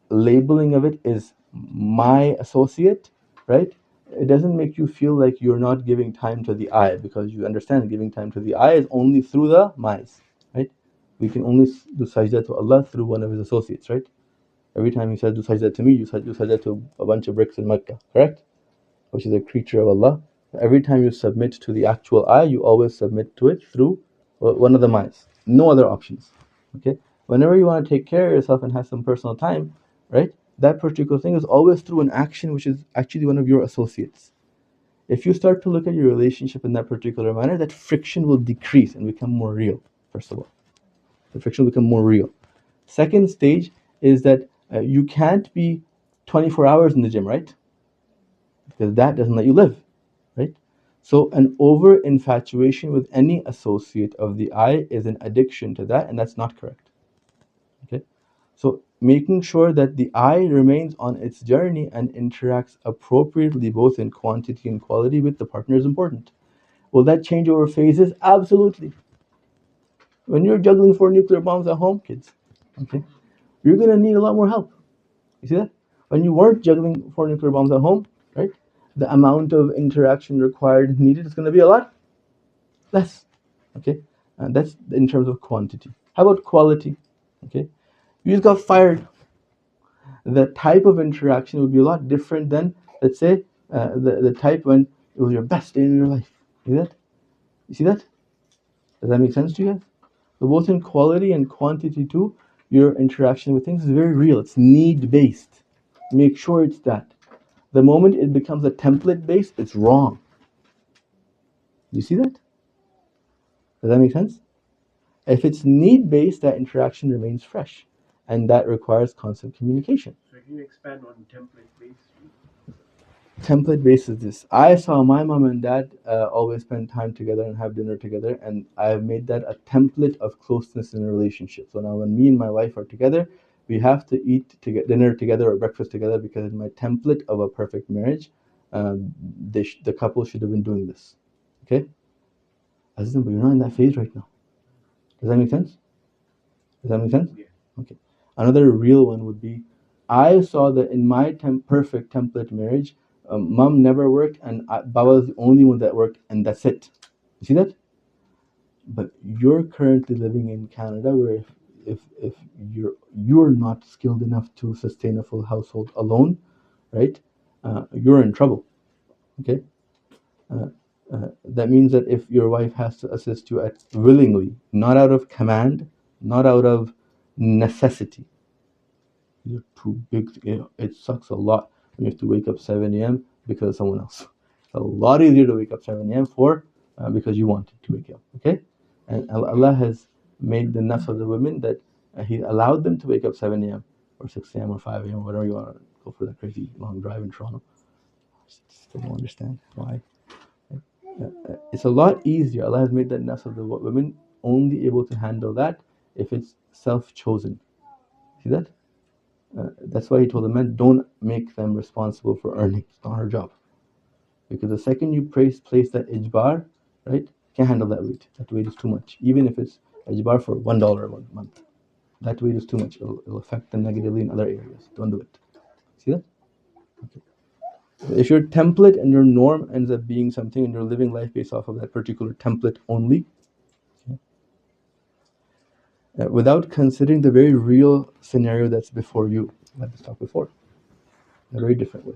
labeling of it is my associate, right? It doesn't make you feel like you're not giving time to the I, because you understand giving time to the I is only through the mais, right? We can only do sajda to Allah through one of His associates, right? Every time He says do sajda to me, you do sajda to a bunch of bricks in Mecca, correct? Which is a creature of Allah. Every time you submit to the actual I, you always submit to it through one of the mais. No other options. Okay? Whenever you want to take care of yourself and have some personal time, right? That particular thing is always through an action which is actually one of your associates. If you start to look at your relationship in that particular manner, that friction will decrease and become more real, first of all. The friction will become more real. Second stage is that you can't be 24 hours in the gym, right? Because that doesn't let you live, right? So an over infatuation with any associate of the I is an addiction to that, and that's not correct. Okay, so making sure that the I remains on its journey and interacts appropriately both in quantity and quality with the partner is important. Will that change over phases? Absolutely. When you're juggling 4 nuclear bombs at home, kids, okay, you're gonna need a lot more help. You see that? When you weren't juggling 4 nuclear bombs at home, right? The amount of interaction required needed is going to be a lot less. Okay, and that's in terms of quantity. How about quality? Okay, you just got fired. the type of interaction would be a lot different than, let's say, the type when it was your best day in your life. See that? You see that? Does that make sense to you guys? So both in quality and quantity too, your interaction with things is very real. It's need based. Make sure it's that. The moment it becomes a template based, it's wrong. You see that? Does that make sense? If it's need based, that interaction remains fresh, and that requires constant communication. So can you expand on template based? Template based is this. I saw my mom and dad always spend time together and have dinner together, and I've made that a template of closeness in a relationship. So now when me and my wife are together, we have to eat to get dinner together or breakfast together, because in my template of a perfect marriage, the couple should have been doing this. Okay? Azizan, but you're not in that phase right now. Does that make sense? Does that make sense? Yeah. Okay. Another real one would be, I saw that in my perfect template marriage, mom never worked and Baba was the only one that worked, and that's it. You see that? But you're currently living in Canada, where if you're not skilled enough to sustain a full household alone, right? You're in trouble. Okay. That means that if your wife has to assist you at willingly, not out of command, not out of necessity. These are too big. It sucks a lot when you have to wake up 7 a.m. because of someone else. It's a lot easier to wake up 7 a.m. Because you wanted to wake up. Okay, and Allah has made the nafs of the women that He allowed them to wake up 7 a.m. or 6 a.m. or 5 a.m. whatever you want to go for that crazy long drive in Toronto. Still don't understand why. It's a lot easier. Allah has made that nafs of the women only able to handle that if it's self-chosen. See that? That's why He told the men, don't make them responsible for earning. It's not her job. Because the second you place that ijbar, right, can't handle that weight. That weight is too much. Even if it's ijbar for $1 a month, that weight is too much. It'll affect them negatively in other areas. Don't do it. See that? Okay. If your template and your norm ends up being something and you're living life based off of that particular template only, okay, without considering the very real scenario that's before you, like we talked before, in a very different way.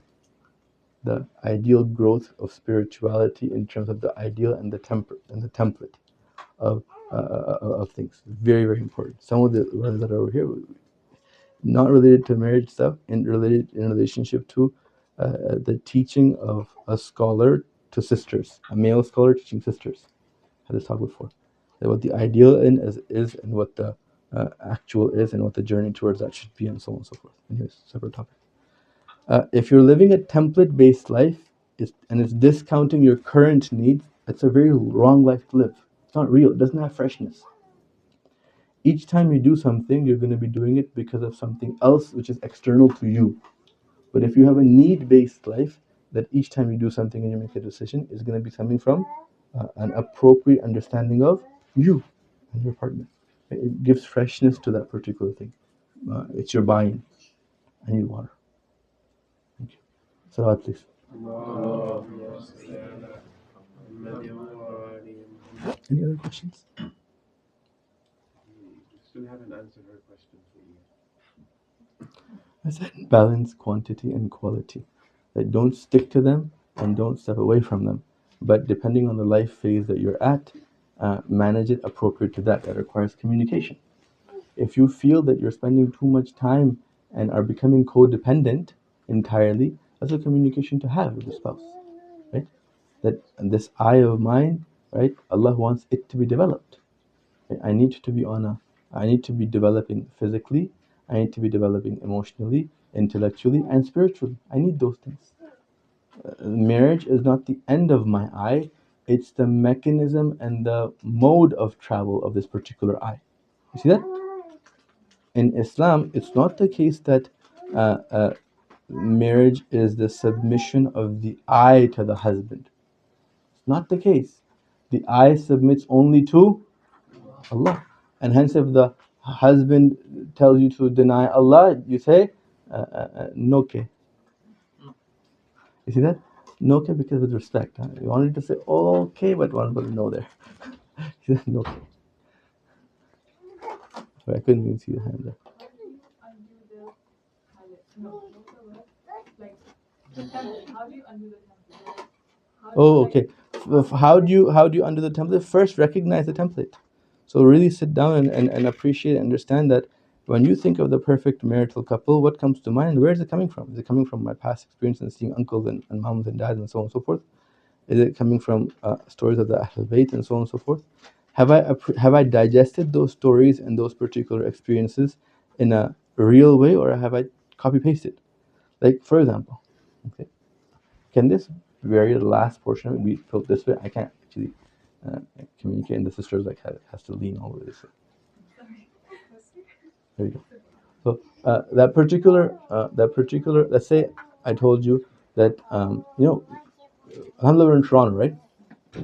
The ideal growth of spirituality in terms of the ideal and the template of things. Very, very important. Some of the ones that are over here, not related to marriage stuff, and related in relationship to the teaching of a scholar to sisters, a male scholar teaching sisters. I had this talk before. That what the ideal is and what the actual is, and what the journey towards that should be, and so on and so forth. Anyways, separate topic. If you're living a template-based life and it's discounting your current needs, it's a very wrong life to live. It's not real. It doesn't have freshness. Each time you do something, you're going to be doing it because of something else which is external to you. But if you have a need-based life, that each time you do something and you make a decision is going to be coming from an appropriate understanding of you and your partner. It gives freshness to that particular thing. It's your buying. I need water. Thank you. Salawat, please. Any other questions? You still haven't answered her question for you. I said balance quantity and quality. That don't stick to them and don't step away from them. But depending on the life phase that you're at, manage it appropriate to that. That requires communication. If you feel that you're spending too much time and are becoming codependent entirely, that's a communication to have with the spouse, right? That this eye of mine, right? Allah wants it to be developed. Right? I need to be developing physically. I need to be developing emotionally, intellectually, and spiritually. I need those things. Marriage is not the end of my eye. It's the mechanism and the mode of travel of this particular eye. You see that? In Islam, it's not the case that marriage is the submission of the eye to the husband. It's not the case. The eye submits only to Allah. And hence, if the husband tells you to deny Allah, you say, no ke. You see that? No ke because with respect. Huh? You wanted to say, okay, but one put a no there. He said, no ke. Sorry, I couldn't even see the hand there. No, like the template. How do you undo the template? Oh, okay. How do you undo the template? First, recognize the template. So really sit down and appreciate and understand that when you think of the perfect marital couple, what comes to mind? Where is it coming from? Is it coming from my past experience and seeing uncles and moms and dads and so on and so forth? Is it coming from stories of the Ahlul Bayt and so on and so forth? Have I digested those stories and those particular experiences in a real way, or have I copy pasted? Like, for example, okay, can this very last portion of it be put this way? I can't actually communicate, and the sisters like has to lean all over this way. There you go. So that particular, let's say I told you that Alhamdulillah, we're in Toronto, right?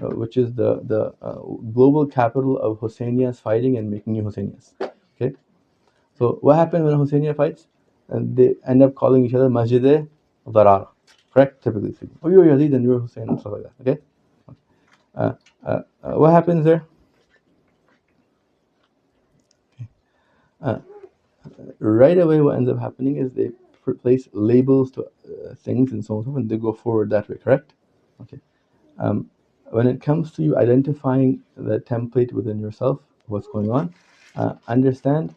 Which is the global capital of Husseinias fighting and making new Husseinias. Okay, so what happens when Husseinia fights? And they end up calling each other Masjid Darara, correct? Typically speaking. Oh, you're Yazid and you're Hussein and stuff like that. Okay. What happens there? Right away, what ends up happening is they place labels to things and so on and so forth, and they go forward that way, correct? Okay. When it comes to you identifying the template within yourself, what's going on, understand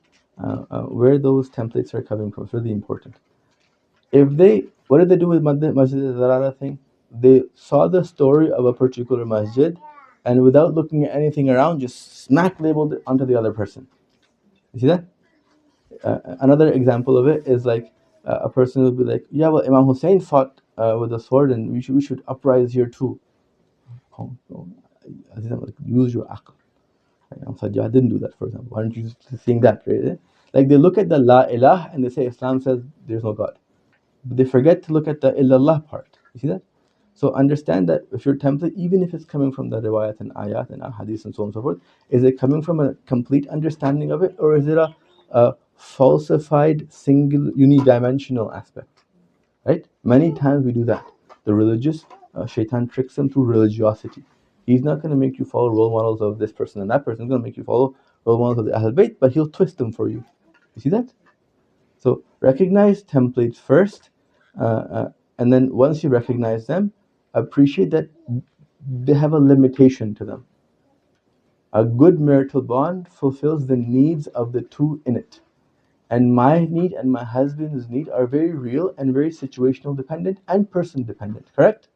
where those templates are coming from. It's really important. What did they do with Masjid al-Zarara thing? They saw the story of a particular masjid, and without looking at anything around, just smack labeled it onto the other person. You see that? Another example of it is like a person will be like, yeah, well, Imam Hussein fought with a sword, and we should uprise here too. Like, use your aql. Imam Sajjad didn't do that, for example. Why aren't you seeing that? Right? Like they look at the La ilah and they say Islam says there's no God. But they forget to look at the illallah part. You see that? So understand that if your template, even if it's coming from the riwayat and ayat and hadith and so on and so forth, is it coming from a complete understanding of it, or is it a falsified, single, unidimensional aspect? Right? Many times we do that. The religious, shaitan tricks them through religiosity. He's not going to make you follow role models of this person and that person. He's going to make you follow role models of the Ahlul Bayt, but he'll twist them for you. You see that? So recognize templates first, and then once you recognize them, appreciate that they have a limitation to them. A good marital bond fulfills the needs of the two in it. And my need and my husband's need are very real and very situational dependent and person dependent, correct?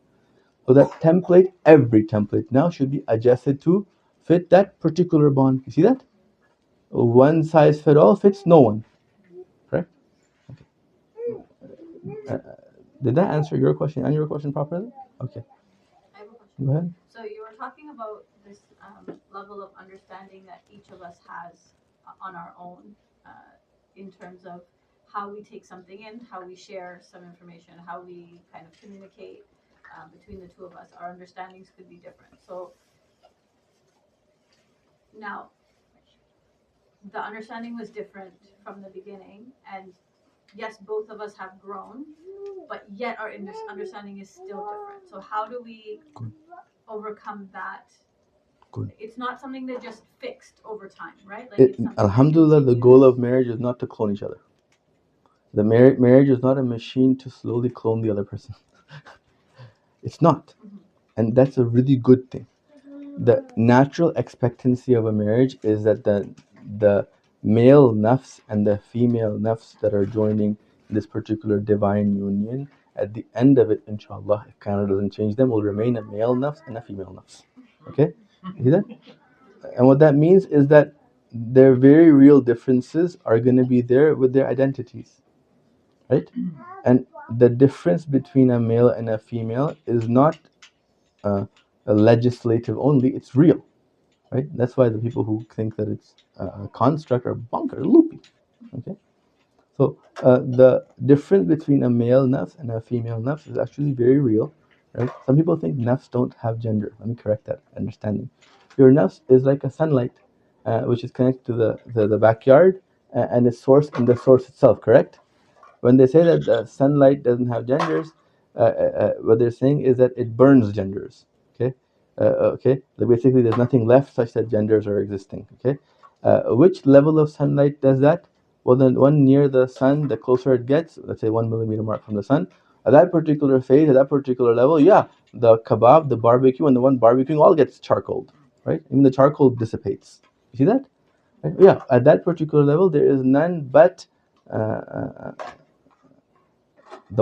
So that template, every template now should be adjusted to fit that particular bond. You see that? One size fit all fits no one, correct? Uh, did that answer your question and your question properly? Okay. I have a question. Go ahead. So you were talking about this level of understanding that each of us has on our own, in terms of how we take something in, how we share some information, how we kind of communicate between the two of us. Our understandings could be different. So now, the understanding was different from the beginning, and yes, both of us have grown, but yet our understanding is still different. So how do we overcome that? Good. It's not something that just fixed over time, right? Like it's something Alhamdulillah, the goal of marriage is not to clone each other. The marriage is not a machine to slowly clone the other person. It's not. And that's a really good thing. The natural expectancy of a marriage is that the male nafs and the female nafs that are joining this particular divine union, at the end of it, inshallah, if Canada doesn't change them, will remain a male nafs and a female nafs. Okay? You see that? And what that means is that their very real differences are going to be there with their identities. Right? And the difference between a male and a female is not a legislative only, it's real. Right? That's why the people who think that it's a construct are bunker, loopy. Okay? So the difference between a male nafs and a female nafs is actually very real. Right? Some people think nafs don't have gender. Let me correct that understanding. Your nafs is like a sunlight, which is connected to the backyard and is source in the source itself, correct? When they say that the sunlight doesn't have genders, what they're saying is that it burns genders. Okay, So basically, there's nothing left such that genders are existing. Okay, which level of sunlight does that? Well, then one near the sun, the closer it gets, let's say 1 millimeter mark from the sun, at that particular phase, at that particular level, yeah, the kebab, the barbecue, and the one barbecuing all gets charcoaled, right? Even the charcoal dissipates. You see that? Right? Yeah, at that particular level, there is none but the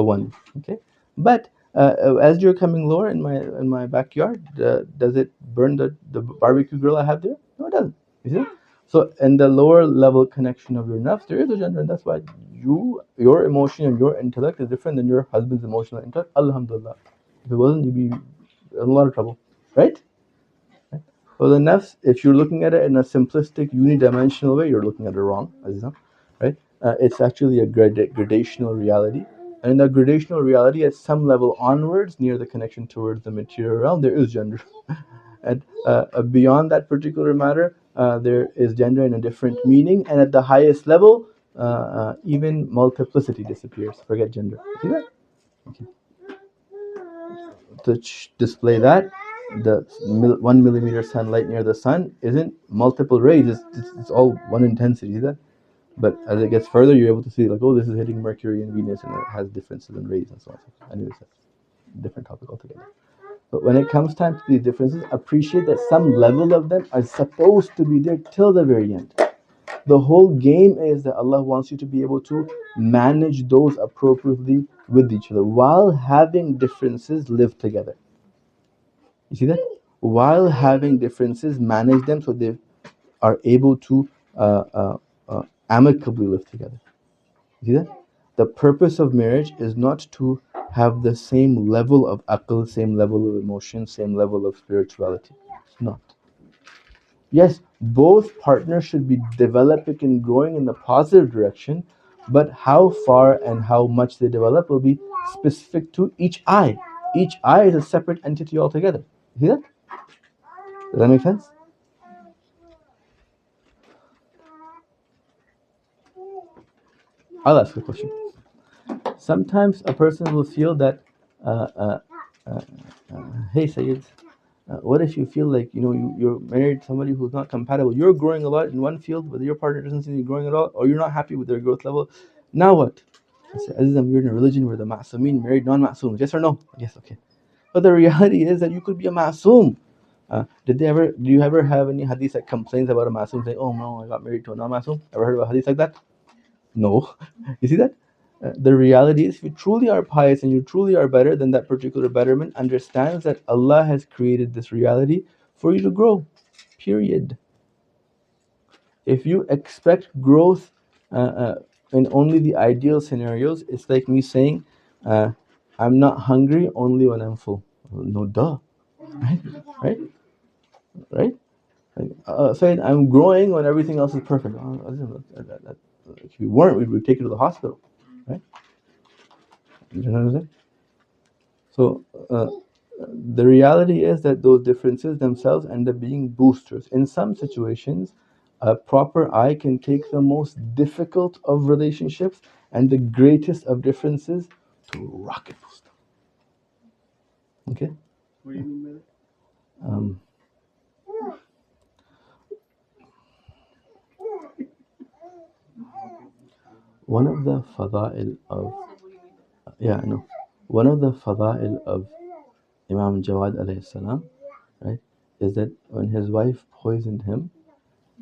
one. Okay, but as you're coming lower in my backyard, does it burn the barbecue grill I have there? No, it doesn't. You see? So in the lower level connection of your nafs, there is a gender, and that's why your emotion and your intellect is different than your husband's emotional intellect. Alhamdulillah. If it wasn't, you'd be in a lot of trouble, right? So the nafs, if you're looking at it in a simplistic, unidimensional way, you're looking at it wrong, Aziza, right? It's actually a gradational reality. And in that gradational reality, at some level onwards, near the connection towards the material realm, there is gender. And beyond that particular matter, there is gender in a different meaning. And at the highest level, even multiplicity disappears. Forget gender. See that? Okay. To display that, the 1 millimeter sunlight near the sun isn't multiple rays, it's all one intensity. See that? But as it gets further, you're able to see, like, oh, this is hitting Mercury and Venus, and it has differences in rays and so on. Anyways, that's a different topic altogether. But when it comes time to these differences, appreciate that some level of them are supposed to be there till the very end. The whole game is that Allah wants you to be able to manage those appropriately with each other while having differences live together. You see that? While having differences, manage them so they are able to amicably live together. You see that? The purpose of marriage is not to have the same level of aql, same level of emotion, same level of spirituality. It's not. Yes, both partners should be developing and growing in the positive direction, but how far and how much they develop will be specific to each eye. Each eye is a separate entity altogether. You see that? Does that make sense? I'll ask a question. Sometimes a person will feel that, hey Sayyid, what if you feel like you're married to somebody who's not compatible? You're growing a lot in one field, but your partner doesn't seem to be growing at all, or you're not happy with their growth level. Now what? I say, Azizam, you're in a religion where the ma'sumin married non-ma'sum. Yes or no? Yes, okay. But the reality is that you could be a ma'sum. Do you ever have any hadith that complains about a ma'sum saying, oh no, I got married to a non-ma'sum? Ever heard of a hadith like that? No. You see that? The reality is, if you truly are pious and you truly are better, then that particular betterment understands that Allah has created this reality for you to grow. Period. If you expect growth in only the ideal scenarios, it's like me saying, I'm not hungry only when I'm full. No, duh. Right? Right? Saying I'm growing when everything else is perfect. If we weren't, we would take you to the hospital. Right? You know what I'm saying? So the reality is that those differences themselves end up being boosters. In some situations, a proper eye can take the most difficult of relationships and the greatest of differences to rocket boost them. Okay? What do you mean by that? One of the fada'il of one of the fada'il of Imam Jawad alayhi salam, right, is that when his wife poisoned him,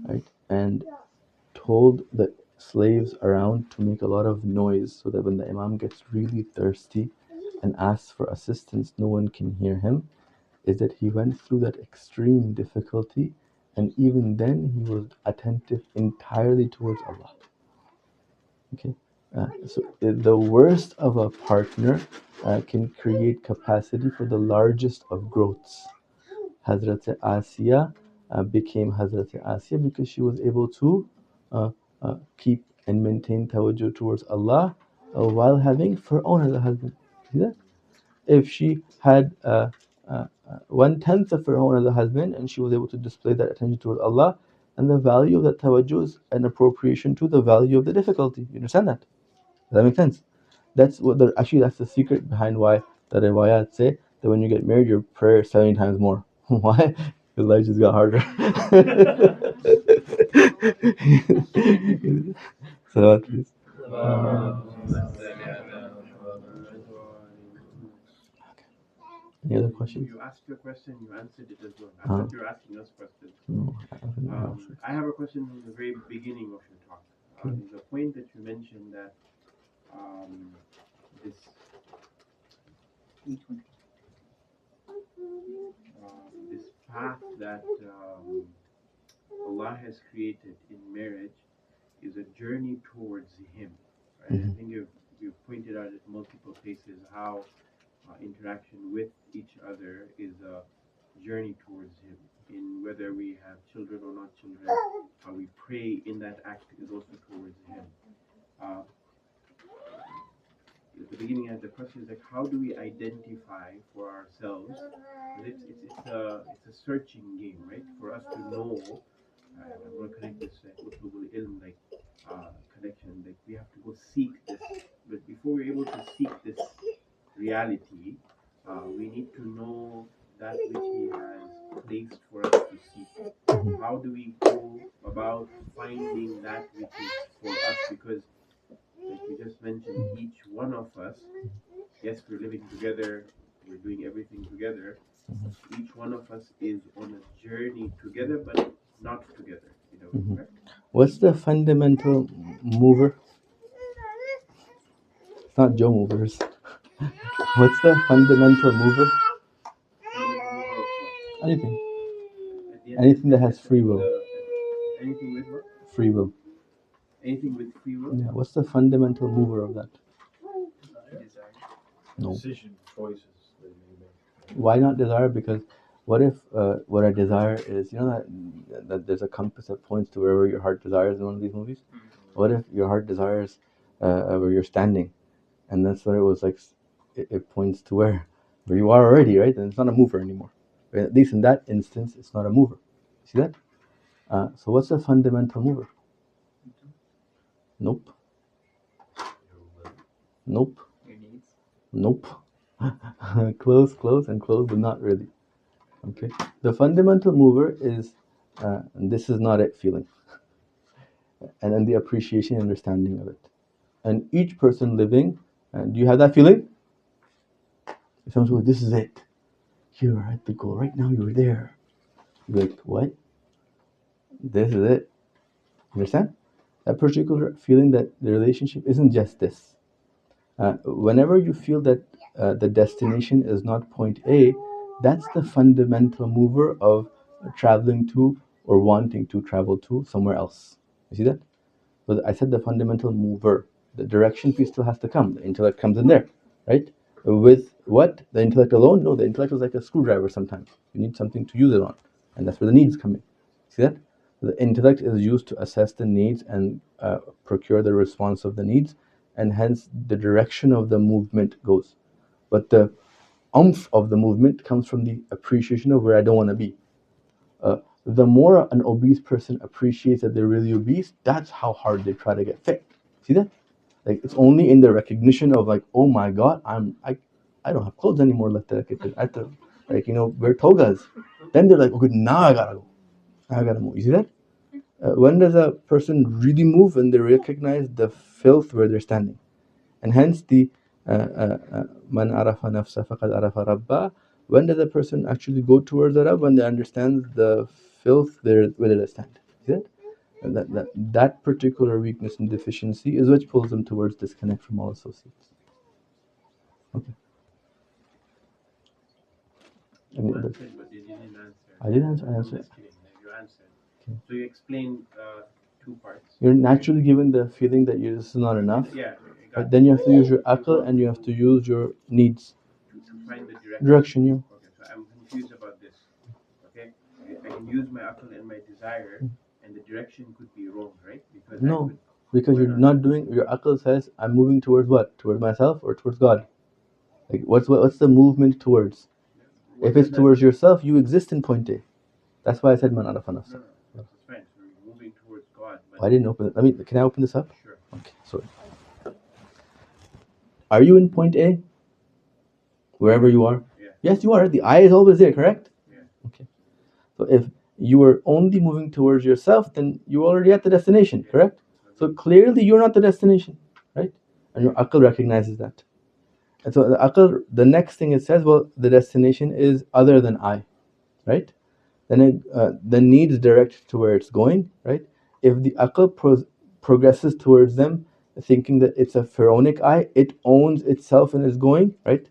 right, and told the slaves around to make a lot of noise so that when the Imam gets really thirsty and asks for assistance, no one can hear him, is that he went through that extreme difficulty, and even then he was attentive entirely towards Allah. Okay, so the worst of a partner can create capacity for the largest of growths. Hazrat Asiya became Hazrat Asiya because she was able to keep and maintain tawajjuh towards Allah while having Fir'aun as a husband. See that? If she had 1/10 of Fir'aun as a husband and she was able to display that attention towards Allah, and the value of that tawajjuh is an appropriation to the value of the difficulty. You understand that? Does that make sense? That's the secret behind why the riwayat say that when you get married, your prayer is 70 times more. Why? Because life just got harder. So please. Any other questions? You asked your question, you answered it as well. I Uh, thought you were asking us questions. No, I haven't answered. I have a question from the very beginning of your talk. There's a point that you mentioned that this this path that Allah has created in marriage is a journey towards Him. Right? I think you've pointed out at multiple places how interaction with each other is a journey towards Him. In whether we have children or not children, how we pray in that act is also towards Him. At the beginning, the question is like, how do we identify for ourselves? It's a searching game, right? For us to know. I'm going to connect this utlubul ilm connection. Like we have to go seek this, but before we're able to seek this reality, we need to know that which He has placed for us to seek. How do we go about finding that which is for us? Because, like you just mentioned, each one of us, yes, we're living together, we're doing everything together. Each one of us is on a journey together, but not together. Correct? What's the fundamental mover? It's not Joe movers. What's the fundamental mover? Anything. Anything that has free will. Anything with what? Free will. Anything with free will? Yeah. What's the fundamental mover of that? No. Decision, choices that you make. Why not desire? Because what if what I desire is, that there's a compass that points to wherever your heart desires in one of these movies? What if your heart desires where you're standing, and that's what it was like? It points to where you are already, right? And it's not a mover anymore. At least in that instance, it's not a mover. See that? So what's the fundamental mover? Nope. Nope. Your needs. Nope. Close, but not really. Okay. The fundamental mover is, and this is not it feeling, and then the appreciation and understanding of it. And each person living, do you have that feeling? If someone says, this is it. You're at the goal. Right now you're there. You're like, what? This is it. Understand? That particular feeling that the relationship isn't just this. Whenever you feel that the destination is not point A, that's the fundamental mover of traveling to or wanting to travel to somewhere else. You see that? But I said the fundamental mover. The direction piece still has to come. The intellect comes in there, right? With what? The intellect alone? No, the intellect is like a screwdriver sometimes. You need something to use it on. And that's where the needs come in. See that? The intellect is used to assess the needs and procure the response of the needs, and hence the direction of the movement goes. But the oomph of the movement comes from the appreciation of where I don't want to be. The more an obese person appreciates that they're really obese, that's how hard they try to get fit. See that? Like it's only in the recognition of like, oh my God, I don't have clothes anymore left that I have to wear togas. Then they're like, okay, now I gotta go. Now I gotta move. You see that? When does a person really move? When they recognize the filth where they're standing, and hence the man arafa nafsa faqad arafa rabba. When does a person actually go towards the Rabb? When they understand the filth where they stand. See that? And that particular weakness and deficiency is which pulls them towards disconnect from all associates. Okay. You answered, but you didn't answer. I did answer. I answered. Just kidding. You answered. Okay. So you explained two parts. You're naturally given the feeling that this is not enough. Yeah. But then you have to use your aql and you have to use your needs. To find the Direction, yeah. Okay, so I'm confused about this. Okay, I can use my aql and my desire, and the direction could be wrong, right? Because you're not doing. Your aql says, "I'm moving towards what? Towards myself or towards God?" Like, what's the movement towards? If it's towards yourself, you exist in point A. That's why I said man arafa nafsa. No, that's fine. So we're moving towards God. But I didn't open it. Can I open this up? Sure. Okay, sorry. Are you in point A? Wherever you are? Yeah. Yes, you are. The eye is always there, correct? Yeah. Okay. So if you were only moving towards yourself, then you're already at the destination, correct? So clearly you're not the destination, right? And your aql recognizes that. And so the aql, the next thing it says, well, the destination is other than I, right? Then the needs direct to where it's going, right? If the aql progresses towards them, thinking that it's a pharaonic I, it owns itself and is going, right?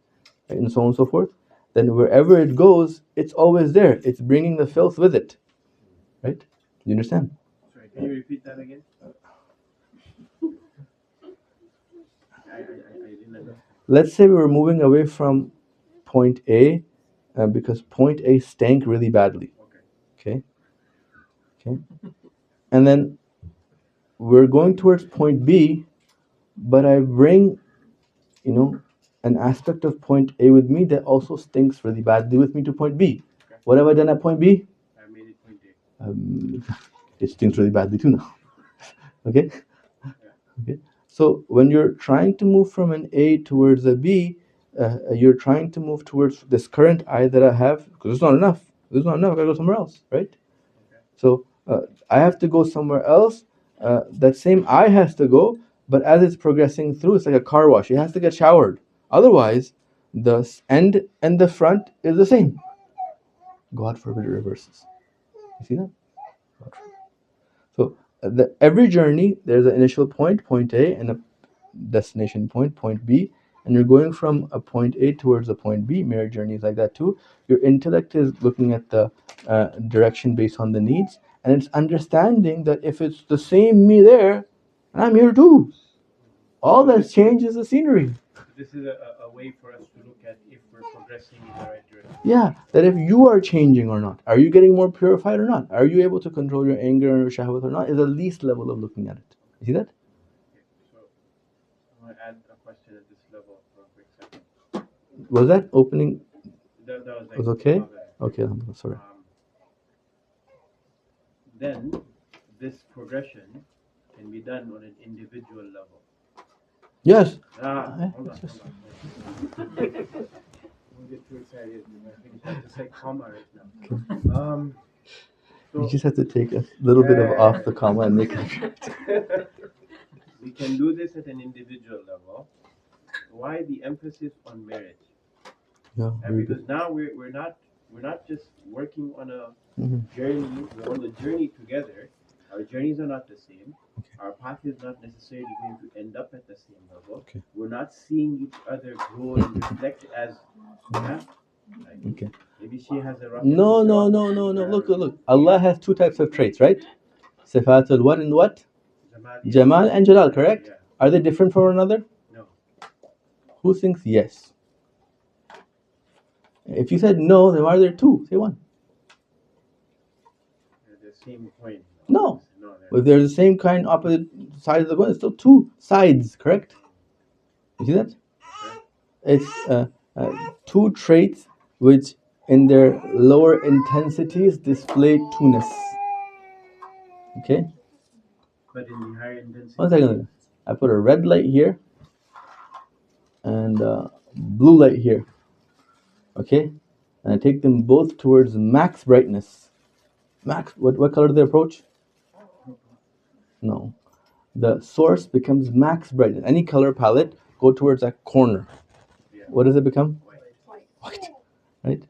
And so on and so forth. Then wherever it goes, it's always there. It's bringing the filth with it, right? You understand? Sorry, can you repeat that again? I didn't understand. Let's say we were moving away from point A because point A stank really badly. Okay. And then we're going towards point B, but I bring, an aspect of point A with me that also stinks really badly with me to point B. Okay. What have I done at point B? I made it point A. It stinks really badly too now. Okay? Okay. So when you're trying to move from an A towards a B, you're trying to move towards this current I that I have, because it's not enough. It's not enough. I gotta go somewhere else, right? Okay. So I have to go somewhere else. That same I has to go, but as it's progressing through, it's like a car wash. It has to get showered. Otherwise, the end and the front is the same. God forbid it reverses. You see that? So every journey, there's an initial point, point A, and a destination point, point B, and you're going from a point A towards a point B. Mirror journey is like that too. Your intellect is looking at the direction based on the needs, and it's understanding that if it's the same me there, I'm here too. All that's changed is the scenery. This is a way for us to look at if we're progressing in the right direction. Yeah, that if you are changing or not, are you getting more purified or not, are you able to control your anger and your shahwat or not, is the least level of looking at it. You see that? Okay, so I want to add a question at this level for a quick second. Was that opening? That was, like, Was okay? above it. Okay, I'm sorry. Then this progression can be done on an individual level. Yes. Hold on. Don't get too excited. I think you have to say comma right now. You just have to take a little bit of off the comma and make it. We can do this at an individual level. Why the emphasis on marriage? Yeah, very Because good. now we're not just working on a Mhm. journey. We're on the journey together. Our journeys are not the same. Our path is not necessarily going to end up at the same level. Okay. We're not seeing each other grow and reflect as Okay. maybe she has a rough. No. Look. Allah has two types of traits, right? Sifatul what and what? Jamal and Jalal, correct? Yeah. Are they different from one another? No. Who thinks yes? If you said no, then why are there two? Say one. They're the same point. No. No, If they're the same kind, opposite sides of the coin, it's still two sides, correct? You see that? It's two traits which, in their lower intensities, display two-ness. Okay? But in the higher intensity. 1 second. I put a red light here and blue light here. Okay? And I take them both towards max brightness. Max, what color do they approach? No. The source becomes max brightness. Any color palette, go towards that corner. What does it become? White. Right?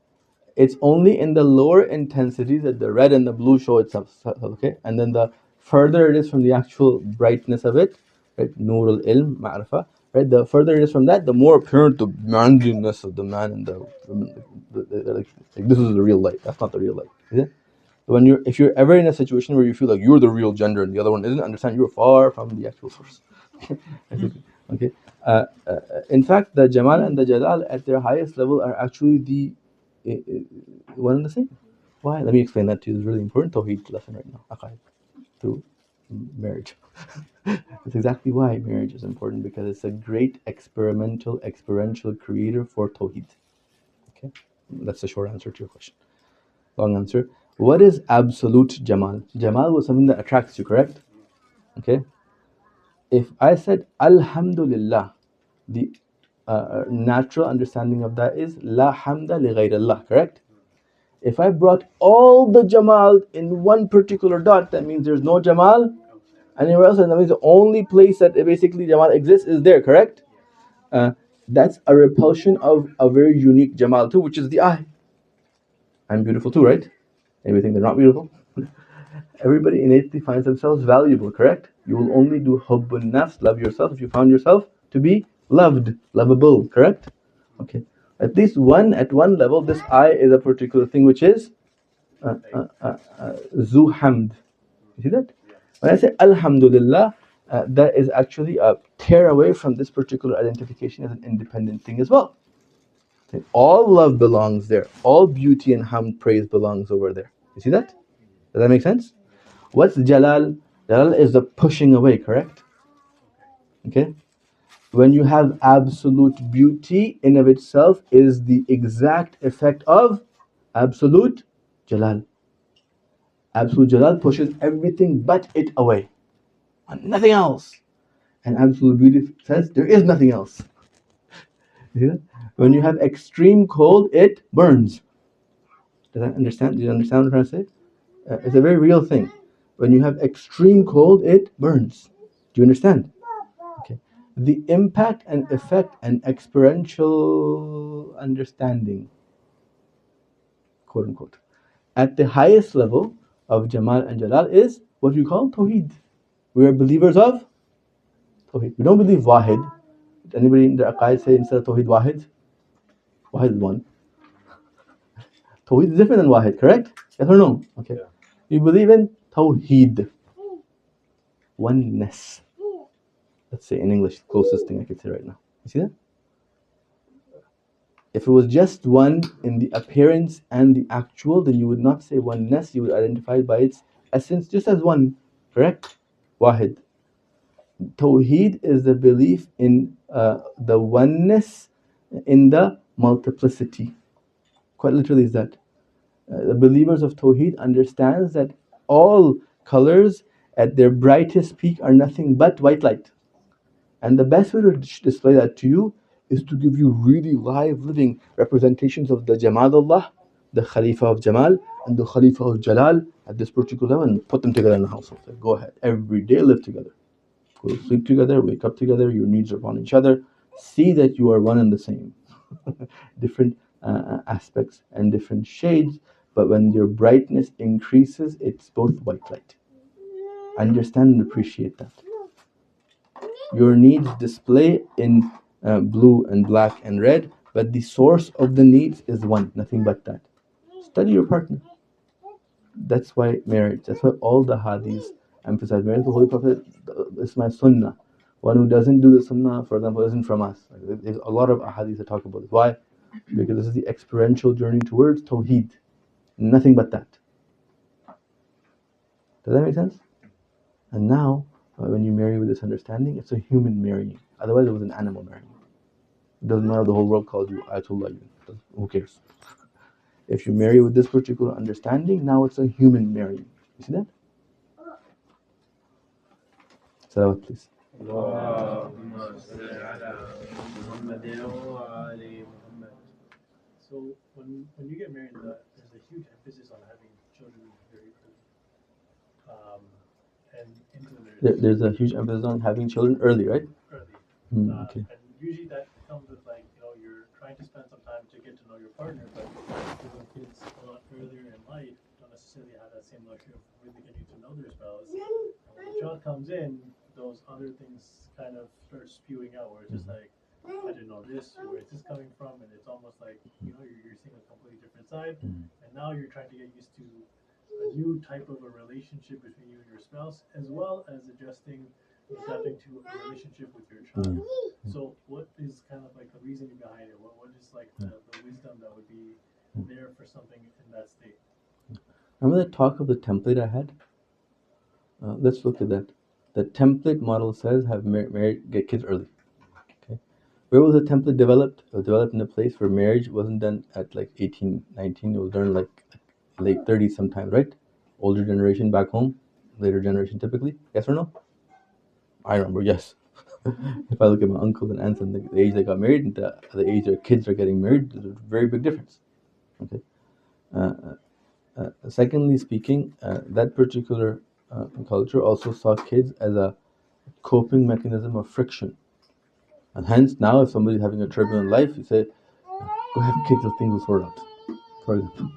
It's only in the lower intensities that the red and the blue show itself. Okay? And then the further it is from the actual brightness of it, right? Nur al-ilm, ma'rifa. Right? The further it is from that, the more apparent the manliness of the man and the woman. Like this is the real light. That's not the real light. Is it? If you're ever in a situation where you feel like you're the real gender and the other one isn't, understand you're far from the actual source. Okay. In fact, the Jamal and the Jalal at their highest level are actually the one and the same. Why? Let me explain that to you. It's really important Tawheed lesson right now. Aqaid through marriage. That's exactly why marriage is important, because it's a great experiential creator for Tawheed. Okay, that's the short answer to your question. Long answer. What is absolute Jamal? Jamal was something that attracts you, correct? Okay. If I said Alhamdulillah, the natural understanding of that is La hamda li ghayrillah, correct? If I brought all the Jamal in one particular dot, that means there's no Jamal Anywhere else, and that means the only place that basically Jamal exists is there, correct? That's a repulsion of a very unique Jamal too, which is the eye. I'm beautiful too, right? Anybody think they're not beautiful? Everybody innately finds themselves valuable, correct? You will only do hubbun nafs, love yourself, if you found yourself to be loved, lovable, correct? Okay. At least at one level, this eye is a particular thing which is zu hamd. You see that? When I say Alhamdulillah, that is actually a tear away from this particular identification as an independent thing as well. Okay. All love belongs there. All beauty and hamd, praise belongs over there. You see that? Does that make sense? What's Jalal? Jalal is the pushing away, correct? Okay? When you have absolute beauty in of itself is the exact effect of absolute Jalal. Absolute Jalal pushes everything but it away. And nothing else. And absolute beauty says there is nothing else. You see that? When you have extreme cold, it burns. Does that understand? Do you understand what I'm trying to say? It's a very real thing. When you have extreme cold, it burns. Do you understand? Okay. The impact and effect and experiential understanding, quote unquote, at the highest level of Jamal and Jalal is what we call Tawheed. We are believers of Tawheed. We don't believe Wahid. Did anybody in the Aqaid say instead of Tawheed Wahid? Wahid is one. Tawheed is different than Wahid, correct? Yes or no? Okay. Yeah. We believe in Tawheed. Oneness. Let's say in English, closest thing I could say right now. You see that? If it was just one in the appearance and the actual, then you would not say oneness, you would identify it by its essence just as one, correct? Wahid. Tawheed is the belief in the oneness in the multiplicity. Quite literally is that. The believers of Tawheed understands that all colors at their brightest peak are nothing but white light. And the best way to display that to you is to give you really live, living representations of the Jamalullah, the Khalifa of Jamal, and the Khalifa of Jalal at this particular level, and put them together in the household. Like, go ahead, every day live together. Go to sleep together, wake up together, your needs are upon each other. See that you are one and the same. Different aspects and different shades, but when your brightness increases, it's both white light. Understand and appreciate that. Your needs display in blue and black and red, but the source of the needs is one, nothing but that. Study your partner. That's why marriage, that's why all the hadiths emphasize marriage. The Holy Prophet is my sunnah. One who doesn't do the sunnah, for example, isn't from us. There's a lot of hadiths that talk about this. Why? Because this is the experiential journey towards Tawheed. Nothing but that. Does that make sense? And now, when you marry with this understanding, it's a human marrying. Otherwise, it was an animal marrying. It doesn't matter, the whole world calls you Ayatollah. Who cares? If you marry with this particular understanding, now it's a human marrying. You see that? Salawat, please. So when you get married, there's a huge emphasis on having children very early. And into There's a huge emphasis on having children early, right? early. Okay. And usually that comes with you're trying to spend some time to get to know your partner, but having kids a lot earlier in life don't necessarily have that same luxury of really getting to know their spouse. And when the child comes in, those other things kind of start spewing out, where it's just like, I didn't know this, where is this coming from? And it's almost like, you're seeing a completely different side. And now you're trying to get used to a new type of a relationship between you and your spouse, as well as adapting to a relationship with your child. So what is kind of like the reasoning behind it? What is like the wisdom that would be there for something in that state? Remember that talk of the template I had? Let's look at that. The template model says get kids early. Okay. Where was the template developed? It was developed in a place where marriage wasn't done at like 18, 19. It was done like late 30s sometimes, right? Older generation back home, later generation typically. Yes or no? I remember, yes. If I look at my uncles and aunts and the age they got married and the age their kids are getting married, there's a very big difference. Okay. Secondly speaking, that particular culture also saw kids as a coping mechanism of friction. And hence, now if somebody's having a turbulent life, you say, go have kids till things will sort out. For example,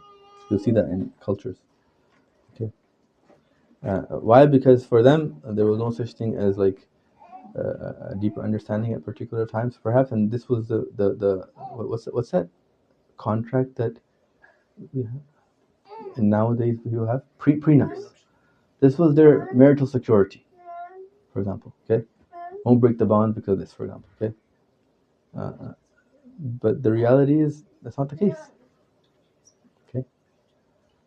you'll see that in cultures. Okay. Why? Because for them, there was no such thing as like a deeper understanding at particular times, perhaps. And this was the what's that contract that we have? And nowadays people have prenups. This was their marital security, for example. Okay, won't break the bond because of this, for example. Okay, but the reality is that's not the case. Okay,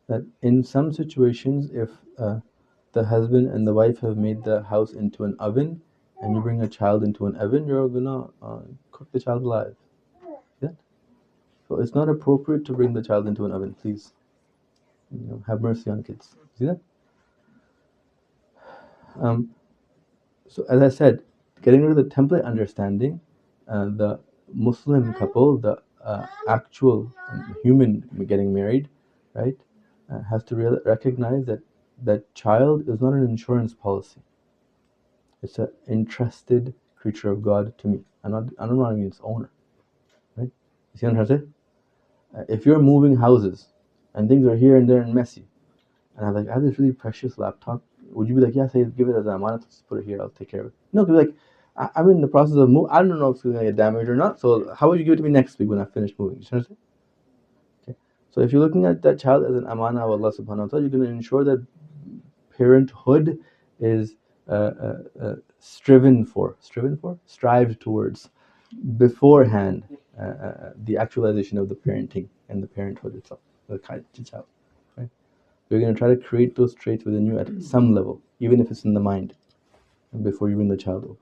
that in some situations, if the husband and the wife have made the house into an oven, and you bring a child into an oven, you're gonna cook the child alive. Yeah. So it's not appropriate to bring the child into an oven. Please, have mercy on kids. See that? So as I said, getting rid of the template understanding, the Muslim couple, the actual human getting married, right, has to recognize that that child is not an insurance policy. It's an entrusted creature of God to me. I'm not even its owner, right? You see what I'm trying to say? If you're moving houses and things are here and there and messy, and I'm like, I have this really precious laptop. Would you be like, yeah, say, give it as an amana, just put it here, I'll take care of it? No, because like, I'm in the process of I don't know if it's going to get damaged or not. So how would you give it to me next week when I finish moving? You understand? Okay. So if you're looking at that child as an amana of Allah subhanahu wa ta'ala, you're going to ensure that parenthood is strived towards beforehand the actualization of the parenting and the parenthood itself, the child. Right? You're going to try to create those traits within you at some level, even if it's in the mind, before you bring the child over.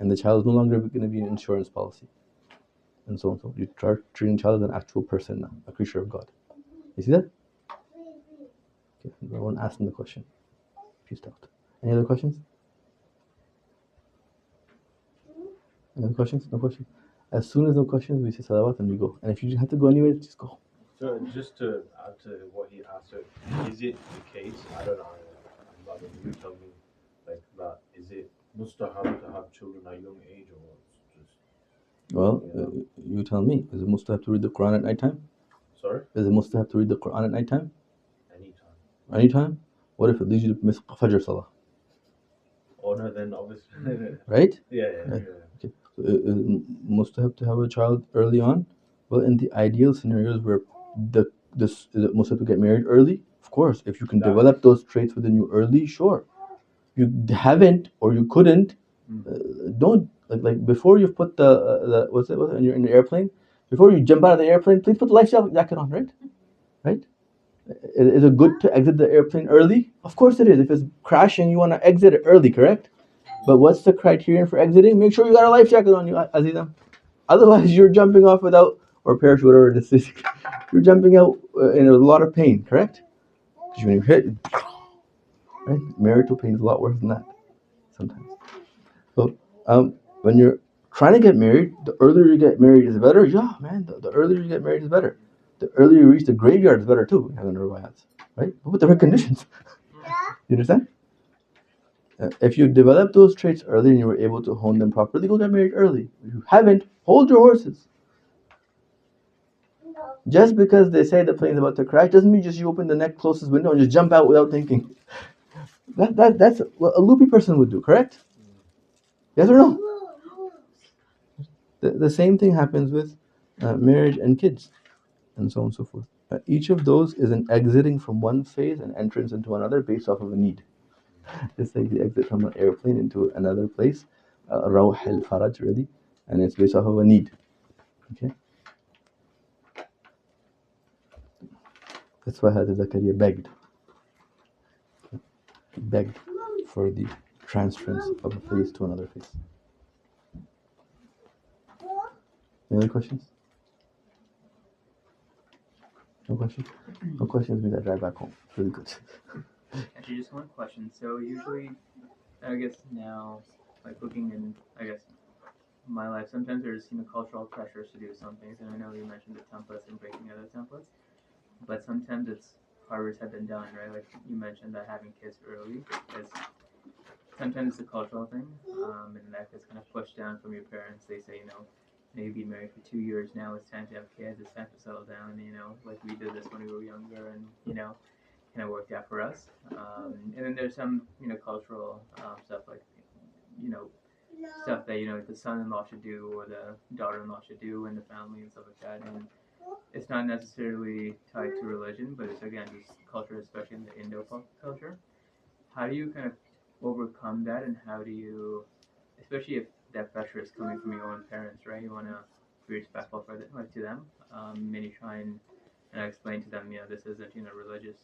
And the child is no longer going to be an insurance policy, and so on. So you start treating the child as an actual person now, a creature of God. You see that? Okay, I won't ask him the question. Peace out. Any other questions? Any other questions? No questions? As soon as no questions, we say salawat and we go. And if you have to go anyway, just go. So just to add to what he asked, so is it the case? I don't know. I'm not you tell me, like that. Is it mustahab to have children at a young age, or it's just? Well, you tell me. Is it mustahab to read the Quran at night time? Sorry. Is it mustahab to read the Quran at night time? Anytime. Anytime? What if it leads you to miss Fajr Salah? Oh no, then obviously. Right? Yeah. Okay. So mustahab to have a child early on? Well, in the ideal scenarios where is it mustahab to get married early? Of course. If you can develop those traits within you early, sure. You haven't or you couldn't, don't like before you've put the what's it when you're in the airplane, before you jump out of the airplane, please put the life jacket on, right? Is it good to exit the airplane early? Of course it is. If it's crashing, you want to exit it early, correct? But what's the criterion for exiting? Make sure you got a life jacket on you, Azizam. Otherwise, you're jumping off without, or parachute, whatever it is. You're jumping out in a lot of pain, correct? Because when you hit, right? Marital pain is a lot worse than that sometimes. So when you're trying to get married, the earlier you get married is better. Yeah, man, the earlier you get married is better. The earlier you reach the graveyard is better too. Right? But with the right conditions. You understand? If you develop those traits early and you were able to hone them properly, go get married early. If you haven't, hold your horses. Just because they say the plane's about to crash doesn't mean just you open the next closest window and just jump out without thinking. That's what a loopy person would do, correct? Yes or no? The same thing happens with marriage and kids, and so on and so forth. Each of those is an exiting from one phase and entrance into another based off of a need. It's like the exit from an airplane into another place, rawh al-faraj really, and it's based off of a need. Okay, that's why Hazrat Zakaria begged for the transference of a phase to another phase. Any other questions? No questions? No questions means I drive back home. It's really good. Actually, just one question. So usually, I guess now, like looking in, I guess, my life, sometimes there's cultural pressures to do some things, and I know you mentioned the templates and breaking other templates, but sometimes it's harder said than done, right? Like you mentioned that having kids early is sometimes it's a cultural thing, and that gets kind of pushed down from your parents. They say, you've been married for 2 years now. It's time to have kids. It's time to settle down. Like we did this when we were younger, and kind of worked out for us. And then there's some cultural stuff like you know stuff that the son-in-law should do or the daughter-in-law should do in the family and stuff like that. And it's not necessarily tied to religion, but it's again just culture, especially in the Indo culture. How do you kind of overcome that, and how do you, especially if that pressure is coming from your own parents, right? You want to be respectful for them, like to them, and you try and explain to them, this isn't religious,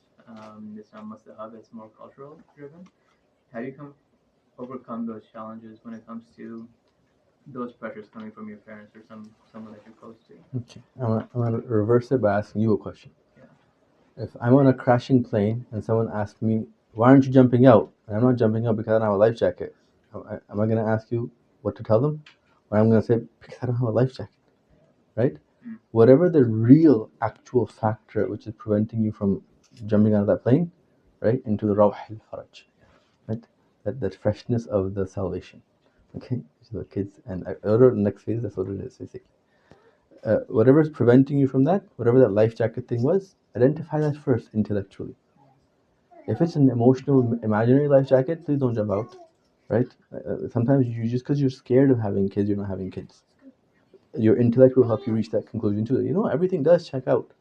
it's not mustahab, it's more cultural driven. How do you overcome those challenges when it comes to those pressures coming from your parents or someone that you're close to? Okay, I'm gonna reverse it by asking you a question. Yeah. If I'm on a crashing plane and someone asks me, "Why aren't you jumping out?" and I'm not jumping out because I don't have a life jacket, am I gonna ask you what to tell them, or I'm gonna say because I don't have a life jacket, right? Whatever the real actual factor which is preventing you from jumping out of that plane, right, into the rawh al-faraj, right, that freshness of the salvation. Okay, so the kids, and the next phase, that's what it is basically. Whatever is preventing you from that, whatever that life jacket thing was, identify that first intellectually. If it's an emotional, imaginary life jacket, please don't jump out, right? Sometimes you just because you're scared of having kids, you're not having kids. Your intellect will help you reach that conclusion too. Everything does check out,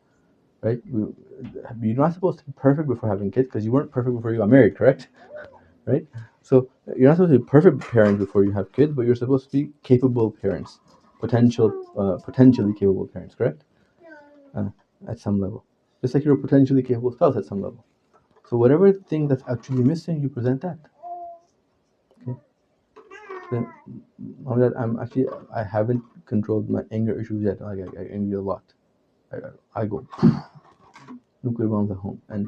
right? You're not supposed to be perfect before having kids because you weren't perfect before you got married, correct? Right? So you're not supposed to be perfect parents before you have kids, but you're supposed to be capable parents, potentially capable parents, correct? At some level, just like you're a potentially capable spouse at some level. So whatever thing that's actually missing, you present that. Okay. Then, I haven't controlled my anger issues yet. I get angry a lot. I go nuclear bombs at home, and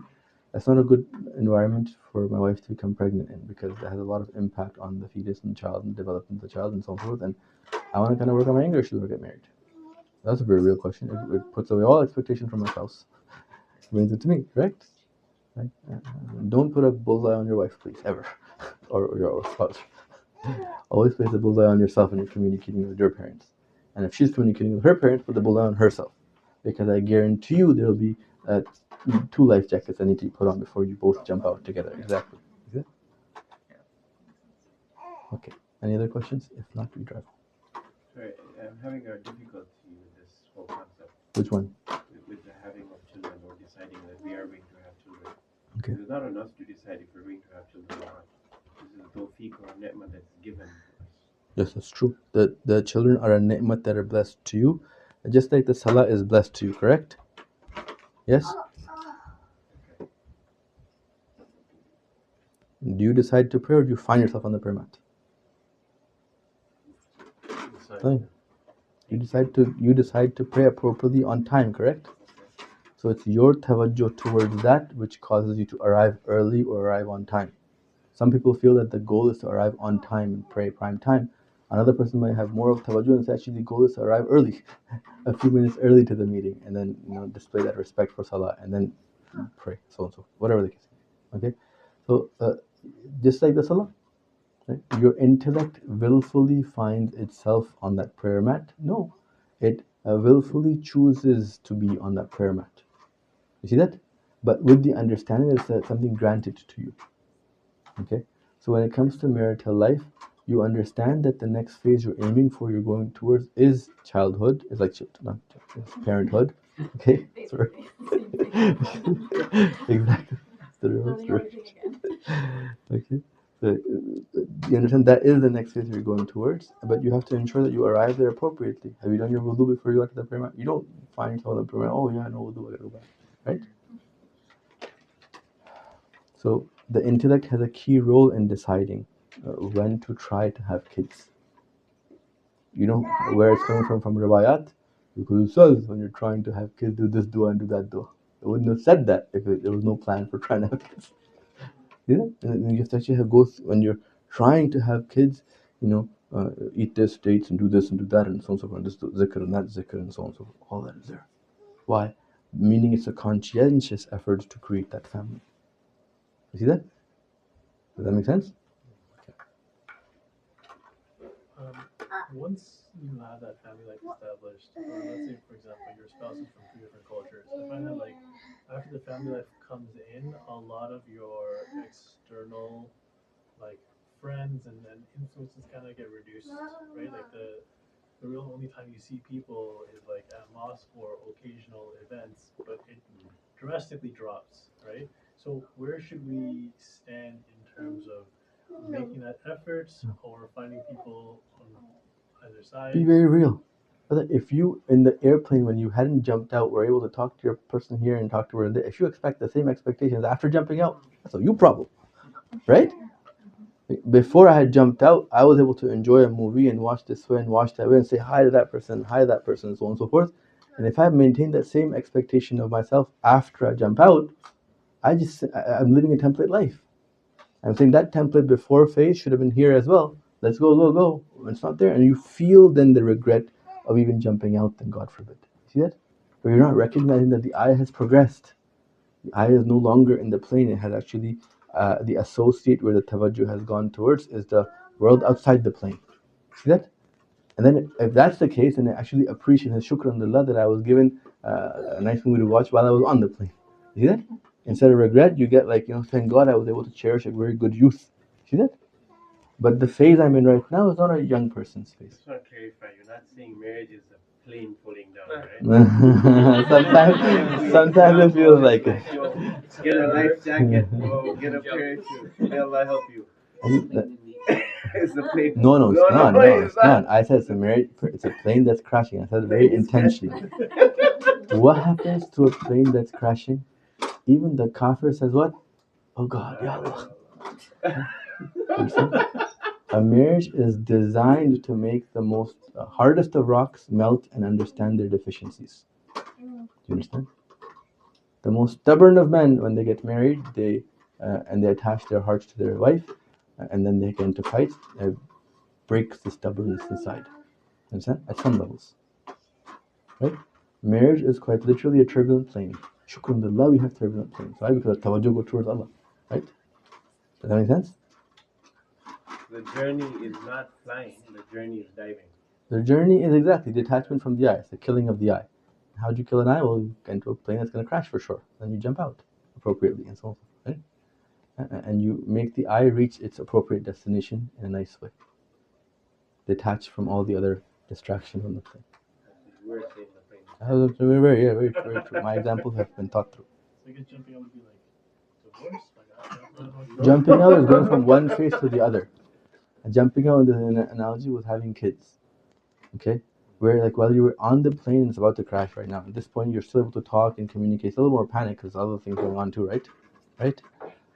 that's not a good environment for my wife to become pregnant in because it has a lot of impact on the fetus and the child and development of the child and so forth. And I want to kind of work on my anger issues when I get married. That's a very real question. It puts away all expectation from my spouse. It brings it to me, correct? Right? Don't put a bullseye on your wife, please, ever, or your spouse. Always place a bullseye on yourself when you're communicating with your parents. And if she's communicating with her parents, put the bullseye on herself. Because I guarantee you there will be 2 life jackets that need to be put on before you both jump out together. Exactly. Is it? Okay. Any other questions? If not, we drive. Sorry, I'm having a difficulty with this whole concept. Which one? With the having of children or deciding that we are going to have children. Okay. It's not on us to decide if we're going to have children or not. This is a tawfiq or a ni'mah that's given to us. Yes, that's true. The children are a ni'mat that are blessed to you, just like the salah is blessed to you, correct? Yes? Do you decide to pray or do you find yourself on the prayer mat? Fine. You decide to pray appropriately on time, correct? So it's your tawajjuh towards that which causes you to arrive early or arrive on time. Some people feel that the goal is to arrive on time and pray prime time. Another person might have more of tawajjuh and say actually the goal is to arrive early, a few minutes early to the meeting, and then display that respect for salah and then pray, so and so, whatever the case. Okay, so just like the salah, right? Your intellect willfully finds itself on that prayer mat. No, it willfully chooses to be on that prayer mat. You see that? But with the understanding that it's something granted to you. Okay? So when it comes to marital life, you understand that the next phase you're aiming for, you're going towards, is childhood. It's like not it's parenthood. Okay? Sorry. Exactly. Okay? So you understand that is the next phase you're going towards, but you have to ensure that you arrive there appropriately. Have you done your wudu before you got to the prayer mat? You don't find yourself in the prayer mat, oh yeah, no wudu, I gotta go back. Right? So the intellect has a key role in deciding when to try to have kids. You know where it's coming from riwayat? Because it says when you're trying to have kids, do this dua and do that dua. It wouldn't have said that if there was no plan for trying to have kids. Yeah, and you have to actually when you're trying to have kids, eat this dates and do this and do that and so on and so forth, and this zikr and that zikr and so on and so forth. All that is there. Why? meaning it's a conscientious effort to create that family. You see that? Does that make sense? Once you have that family life established, let's say for example your spouse is from two different cultures, I find that like after the family life comes in, a lot of your external like friends and influences kind of get reduced, right? Like the real only time you see people is like at mosque or occasional events, but it drastically drops, right? So where should we stand in terms of making that effort or finding people on either side? Be very real. Brother, if you in the airplane when you hadn't jumped out were able to talk to your person here and talk to her there, if you expect the same expectations after jumping out, that's a you problem, right? Before I had jumped out, I was able to enjoy a movie and watch this way and watch that way and say hi to that person, hi to that person, and so on and so forth. And if I maintain that same expectation of myself after I jump out, I'm living a template life. I'm saying that template before phase should have been here as well. Let's go, go, go. It's not there. And you feel then the regret of even jumping out, then God forbid. See that? But you're not recognizing that the eye has progressed. The eye is no longer in the plane. It has actually, the associate where the tawajjuh has gone towards is the world outside the plane. See that? And then if that's the case, then I actually appreciate and shukran alhamdulillah that I was given a nice movie to watch while I was on the plane. See that? Instead of regret, you get like, thank God I was able to cherish a very good youth. See that? But the phase I'm in right now is not a young person's phase. Just want to clarify, you're not saying marriage is a plane falling down, right? sometimes it feels like it. Get a life jacket or get a parachute. May Allah help you. It's a plane. No, it's not. I said it's a plane that's crashing. I said it very intentionally. What happens to a plane that's crashing? Even the kafir says what? Oh God, Ya Allah. A marriage is designed to make the most hardest of rocks melt and understand their deficiencies. Do you understand? The most stubborn of men, when they get married, they attach their hearts to their wife, and then they get into fights. It breaks the stubbornness inside. Understand? At some levels, right? Marriage is quite literally a turbulent plane. Shukran we have turbulent planes. Why? Because tawajjuh go towards Allah, right? Does that make sense? The journey is not flying, the journey is diving. The journey is exactly detachment from the eye. It's the killing of the eye. How do you kill an eye? Well, you get into a plane that's going to crash for sure. Then you jump out appropriately and so on, right? And you make the eye reach its appropriate destination in a nice way. Detached from all the other distractions on the plane. We're saying the plane. Very true. My examples have been thought through. So I guess jumping out would be like divorce? Jumping out is going from one phase to the other. And jumping out, the analogy was having kids. Okay? Where like while you were on the plane and it's about to crash right now, at this point you're still able to talk and communicate. It's a little more panic because other things going on too, right?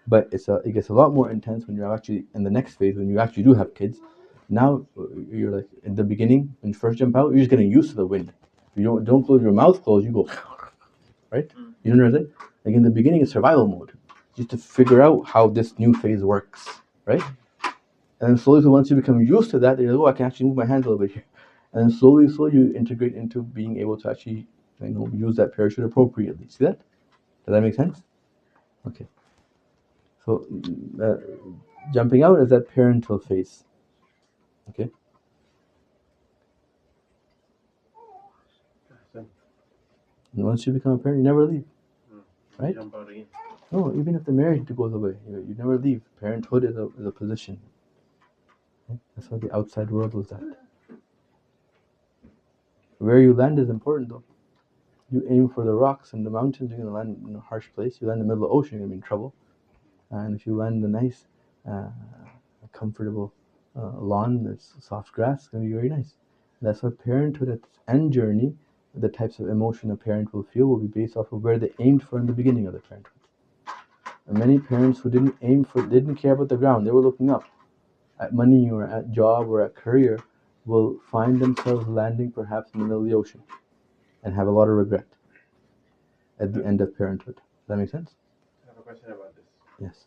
But it gets a lot more intense when you're actually in the next phase, when you actually do have kids. Now you're like in the beginning when you first jump out, you're just getting used to the wind. If you don't close your mouth closed, you go right. You know what I'm saying? Like in the beginning, it's survival mode, just to figure out how this new phase works, right? And then slowly, so once you become used to that, you're like, oh, I can actually move my hands a little bit here. And then slowly, you integrate into being able to actually, use that parachute appropriately. See that? Does that make sense? Okay. So, jumping out is that parental phase. Okay. And once you become a parent, you never leave. Right? Jump out again. No, even if the marriage goes away, you never leave. Parenthood is a position. Okay? That's what the outside world was at. Where you land is important though. You aim for the rocks and the mountains, you're going to land in a harsh place. You land in the middle of the ocean, you're going to be in trouble. And if you land in a nice, comfortable lawn that's soft grass, it's going to be very nice. And that's why parenthood at its end journey, the types of emotion a parent will feel will be based off of where they aimed for in the beginning of the parenthood. And many parents who didn't care about the ground, they were looking up at money or at job or at career, will find themselves landing perhaps in the middle of the ocean and have a lot of regret at the end of parenthood. Does that make sense? I have a question about this. Yes.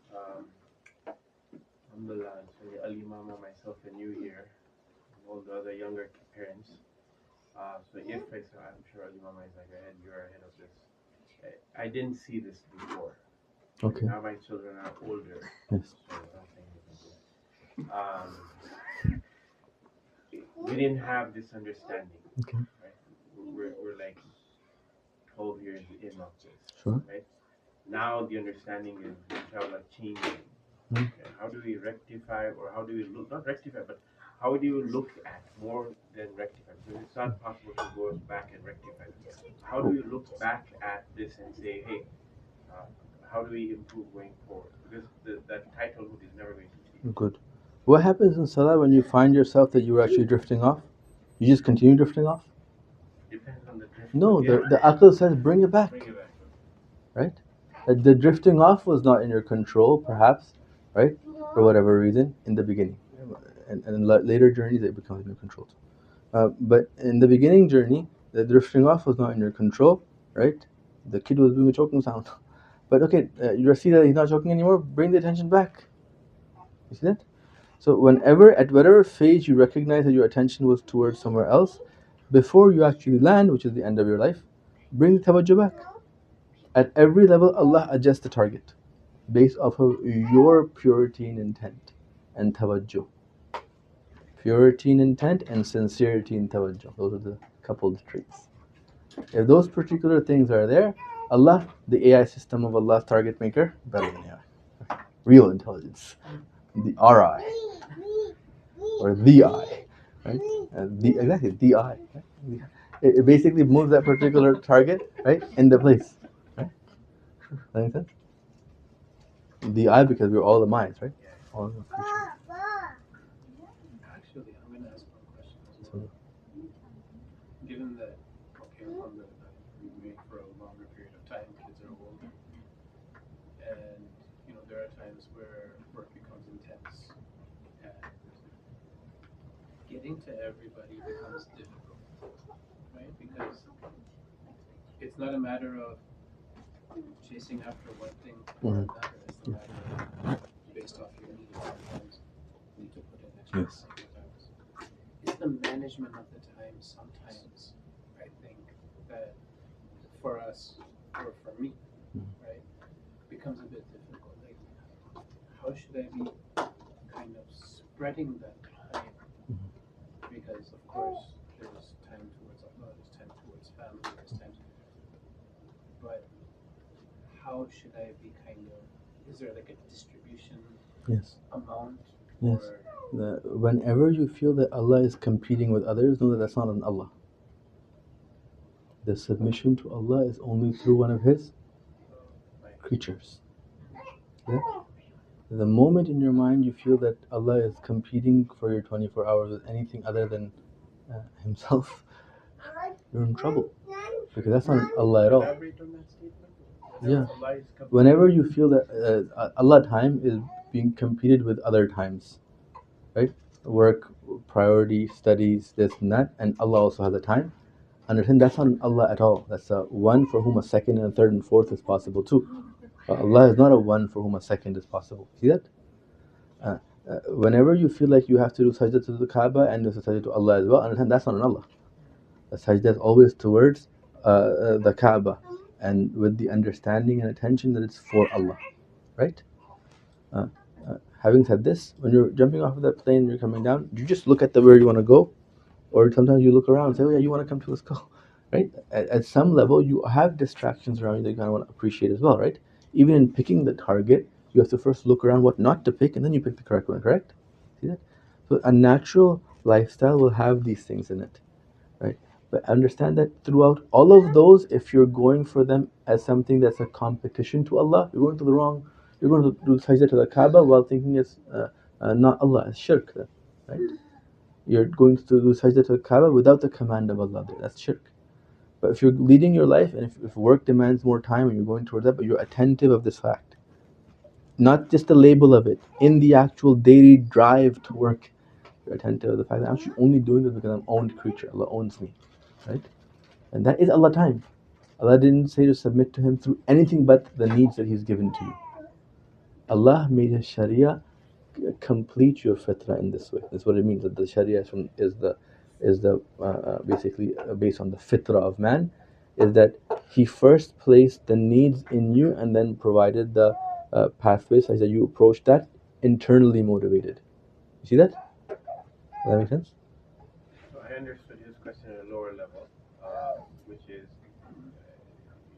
Alhamdulillah, so Ali Mama, myself, and you here, and all the other younger parents. So if I'm sure Ali Mama is like ahead, you're ahead of this. I didn't see this before. Okay. Now my children are older, Yes. so nothing we can do. We didn't have this understanding. Okay. Right? We're like 12 years in of this. Sure. Right? Now the understanding is inshallah changing. Mm. Okay. How do we rectify, or how do we look, not rectify, but how do you look at more than rectify? Because it's not possible to go back and rectify this. How do you look back at this and say, hey, how do we improve going forward? Because that titlehood is never going to change. Good. What happens in Salah when you find yourself that you were actually drifting off? You just continue drifting off? Depends on the drift. No, Yeah. the aql says bring it back. Bring it back. Right? The drifting off was not in your control, perhaps, right? For whatever reason, in the beginning. And in later journeys, it becomes in your control. But in the beginning journey, the drifting off was not in your control, right? The kid was doing a choking sound. But okay, you see that he's not choking anymore, bring the attention back. You see that? So whenever, at whatever phase you recognize that your attention was towards somewhere else, before you actually land, which is the end of your life, bring the tawajjuh back. At every level, Allah adjusts the target based off of your purity in intent and tawajjuh. Purity in intent and sincerity in tawajjuh. Those are the coupled traits. If those particular things are there, Allah, the AI system of Allah's target maker, better than AI. Real intelligence. The RI. Or the I. Right? Exactly, the I. Right? It basically moves that particular target, right, into place. Right? That make sense? The I, because we're all the minds, right? All the creatures. Actually, I'm going to ask one question as well. Given that, okay, alhamdulillah, we've made for a longer period of time, kids are older, and, you know, there are times where work becomes intense, and getting to everybody becomes difficult, right? Because it's not a matter of chasing after one thing or another, it's a matter of, based off your needs, sometimes you need to put in extra Yes. hours. It's the management of the time sometimes, I think, that for us, or for me, right, becomes a bit difficult. Like, how should I be kind of spreading that time? Because, of course, there's time towards Allah, there's time towards family, there's time, but how should I be kind of, is there like a distribution Yes. amount? Yes. Or Whenever you feel that Allah is competing with others, know that that's not an Allah. The submission to Allah is only through one of His creatures. Yeah? The moment in your mind you feel that Allah is competing for your 24 hours with anything other than Himself, you're in trouble. Because that's not Allah at all. Elaborate on that statement. Yeah. Allah is competing. Whenever you feel that Allah time is being competed with other times, right? Work, priority, studies, this and that, and Allah also has a time. Understand that's not an Allah at all. That's a one for whom a second and a third and fourth is possible too. But Allah is not a one for whom a second is possible. See that? Whenever you feel like you have to do sajda to the Kaaba and do sajda to Allah as well, understand that's not an Allah. The sajda is always towards the Kaaba, and with the understanding and attention that it's for Allah, right? Having said this, when you're jumping off of that plane and you're coming down, you just look at where you want to go, or sometimes you look around and say, oh yeah, you want to come to this go, right? At some level, you have distractions around you that you kind of want to appreciate as well, right? Even in picking the target, you have to first look around what not to pick, and then you pick the correct one, correct? See that? So a natural lifestyle will have these things in it, right? But understand that throughout all of those, if you're going for them as something that's a competition to Allah, you're going to the wrong. You're going to do sajda to the Kaaba while thinking it's not Allah, it's shirk, then, right? You're going to do sajda to the Kaaba without the command of Allah, that's shirk. But if you're leading your life, and if work demands more time and you're going towards that, but you're attentive of this fact, not just the label of it, in the actual daily drive to work, you're attentive of the fact that I'm actually only doing this because I'm owned creature, Allah owns me, right? And that is Allah time. Allah didn't say to submit to Him through anything but the needs that He's given to you. Allah made His Sharia complete your fitra in this way. That's what it means, that the Sharia is the basically based on the fitra of man, is that He first placed the needs in you and then provided the pathways such that you approach that internally motivated. You see that? Does that make sense? So I understood his question at a lower level, which is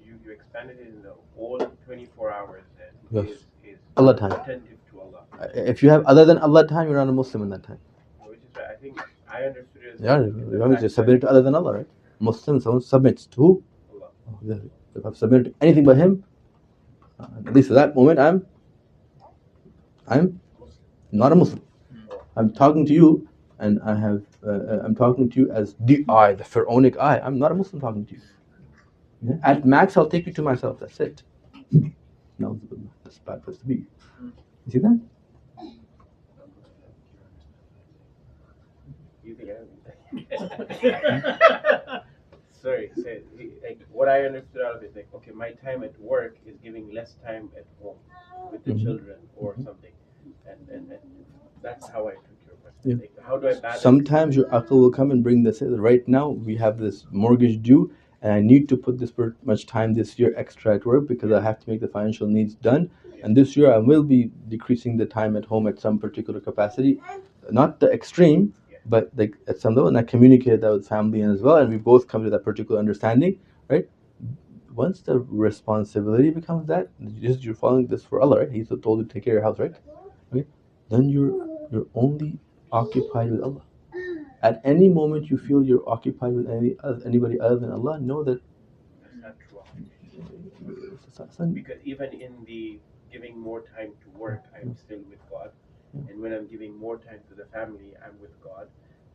you expanded it in the all 24 hours then Yes. is Allah time. attentive to Allah. If you have other than Allah time, you're not a Muslim in that time. Which is right. I think I understood it as Yeah, the you want me to submit to other than Allah, right? Muslim, someone submits to who? Allah. Oh, exactly. If I've submitted to anything but Him, at least at that moment, I'm not a Muslim. I'm talking to you, and I'm talking to you as the I, the pharaonic I. I'm not a Muslim talking to you. Yeah? At max, I'll take you to myself. That's it. No, that's a bad place to be. You see that? You think I Sorry, like what I understood out of it, like okay, my time at work is giving less time at home with the children or something, and that's how I took your question. Yeah. Like, how do I balance? Sometimes your aql will come and bring this. Right now, we have this mortgage due, and I need to put this much time this year extra at work because I have to make the financial needs done. And this year, I will be decreasing the time at home at some particular capacity, not the extreme, but like at some level. And I communicated that with family as well, and we both come to that particular understanding, right? Once the responsibility becomes that, you're following this for Allah, right? He's told you to take care of your house, right? Okay, then you're only occupied with Allah. At any moment you feel you're occupied with anybody other than Allah, know that That's not true. Because even in the giving more time to work, I'm still with God, and when I'm giving more time to the family, I'm with God.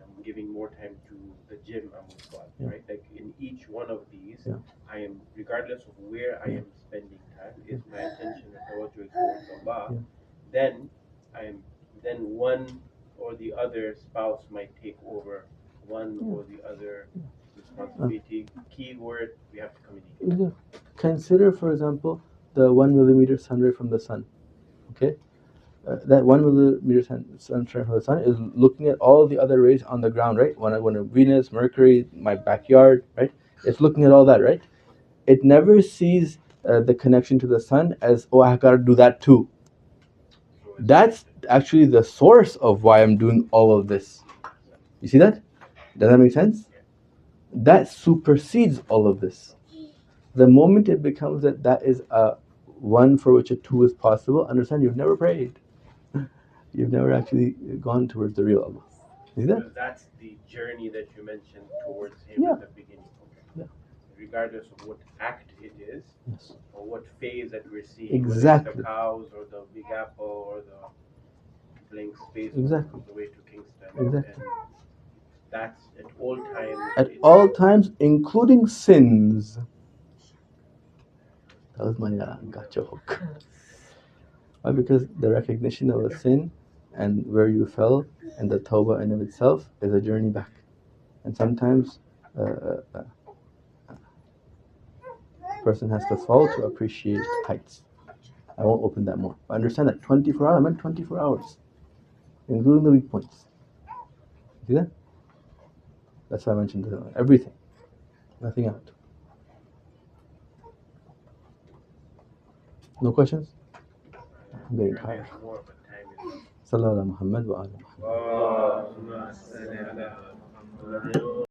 I'm giving more time to the gym, I'm with God, right? Like in each one of these, I am, regardless of where I am spending time, is my attention and tawajjuh towards Allah. Then one or the other spouse might take over one or the other responsibility. Key word, we have to communicate. Consider, for example, the 1 millimeter sun ray from the sun. Okay, that 1 millimeter sunshine from the sun is looking at all the other rays on the ground, right? When Venus, Mercury, my backyard, right? It's looking at all that, right? It never sees the connection to the sun as, oh, I gotta do that too. That's actually the source of why I'm doing all of this. You see that? Does that make sense? That supersedes all of this. The moment it becomes that is a one for which a two is possible, understand you've never prayed. You've never actually gone towards the real Allah. See that? Because that's the journey that you mentioned towards Him at the beginning. Okay. Yeah. Regardless of what act it is, or what phase that we're seeing, Exactly. whether it's the cows or the Big Apple or the blank space Exactly. on the way to Kingston. Exactly. And that's at all times. At all times, including sins. That was my gotcha hook. Why? Because the recognition of a sin and where you fell and the tawbah in of itself is a journey back. And sometimes a person has to fall to appreciate heights. I won't open that more. But understand that 24 hours, I meant 24 hours, including the weak points. See that? That's why I mentioned everything. Nothing out. No questions? I'm getting tired. Sallallahu Muhammad wa ala Muhammad.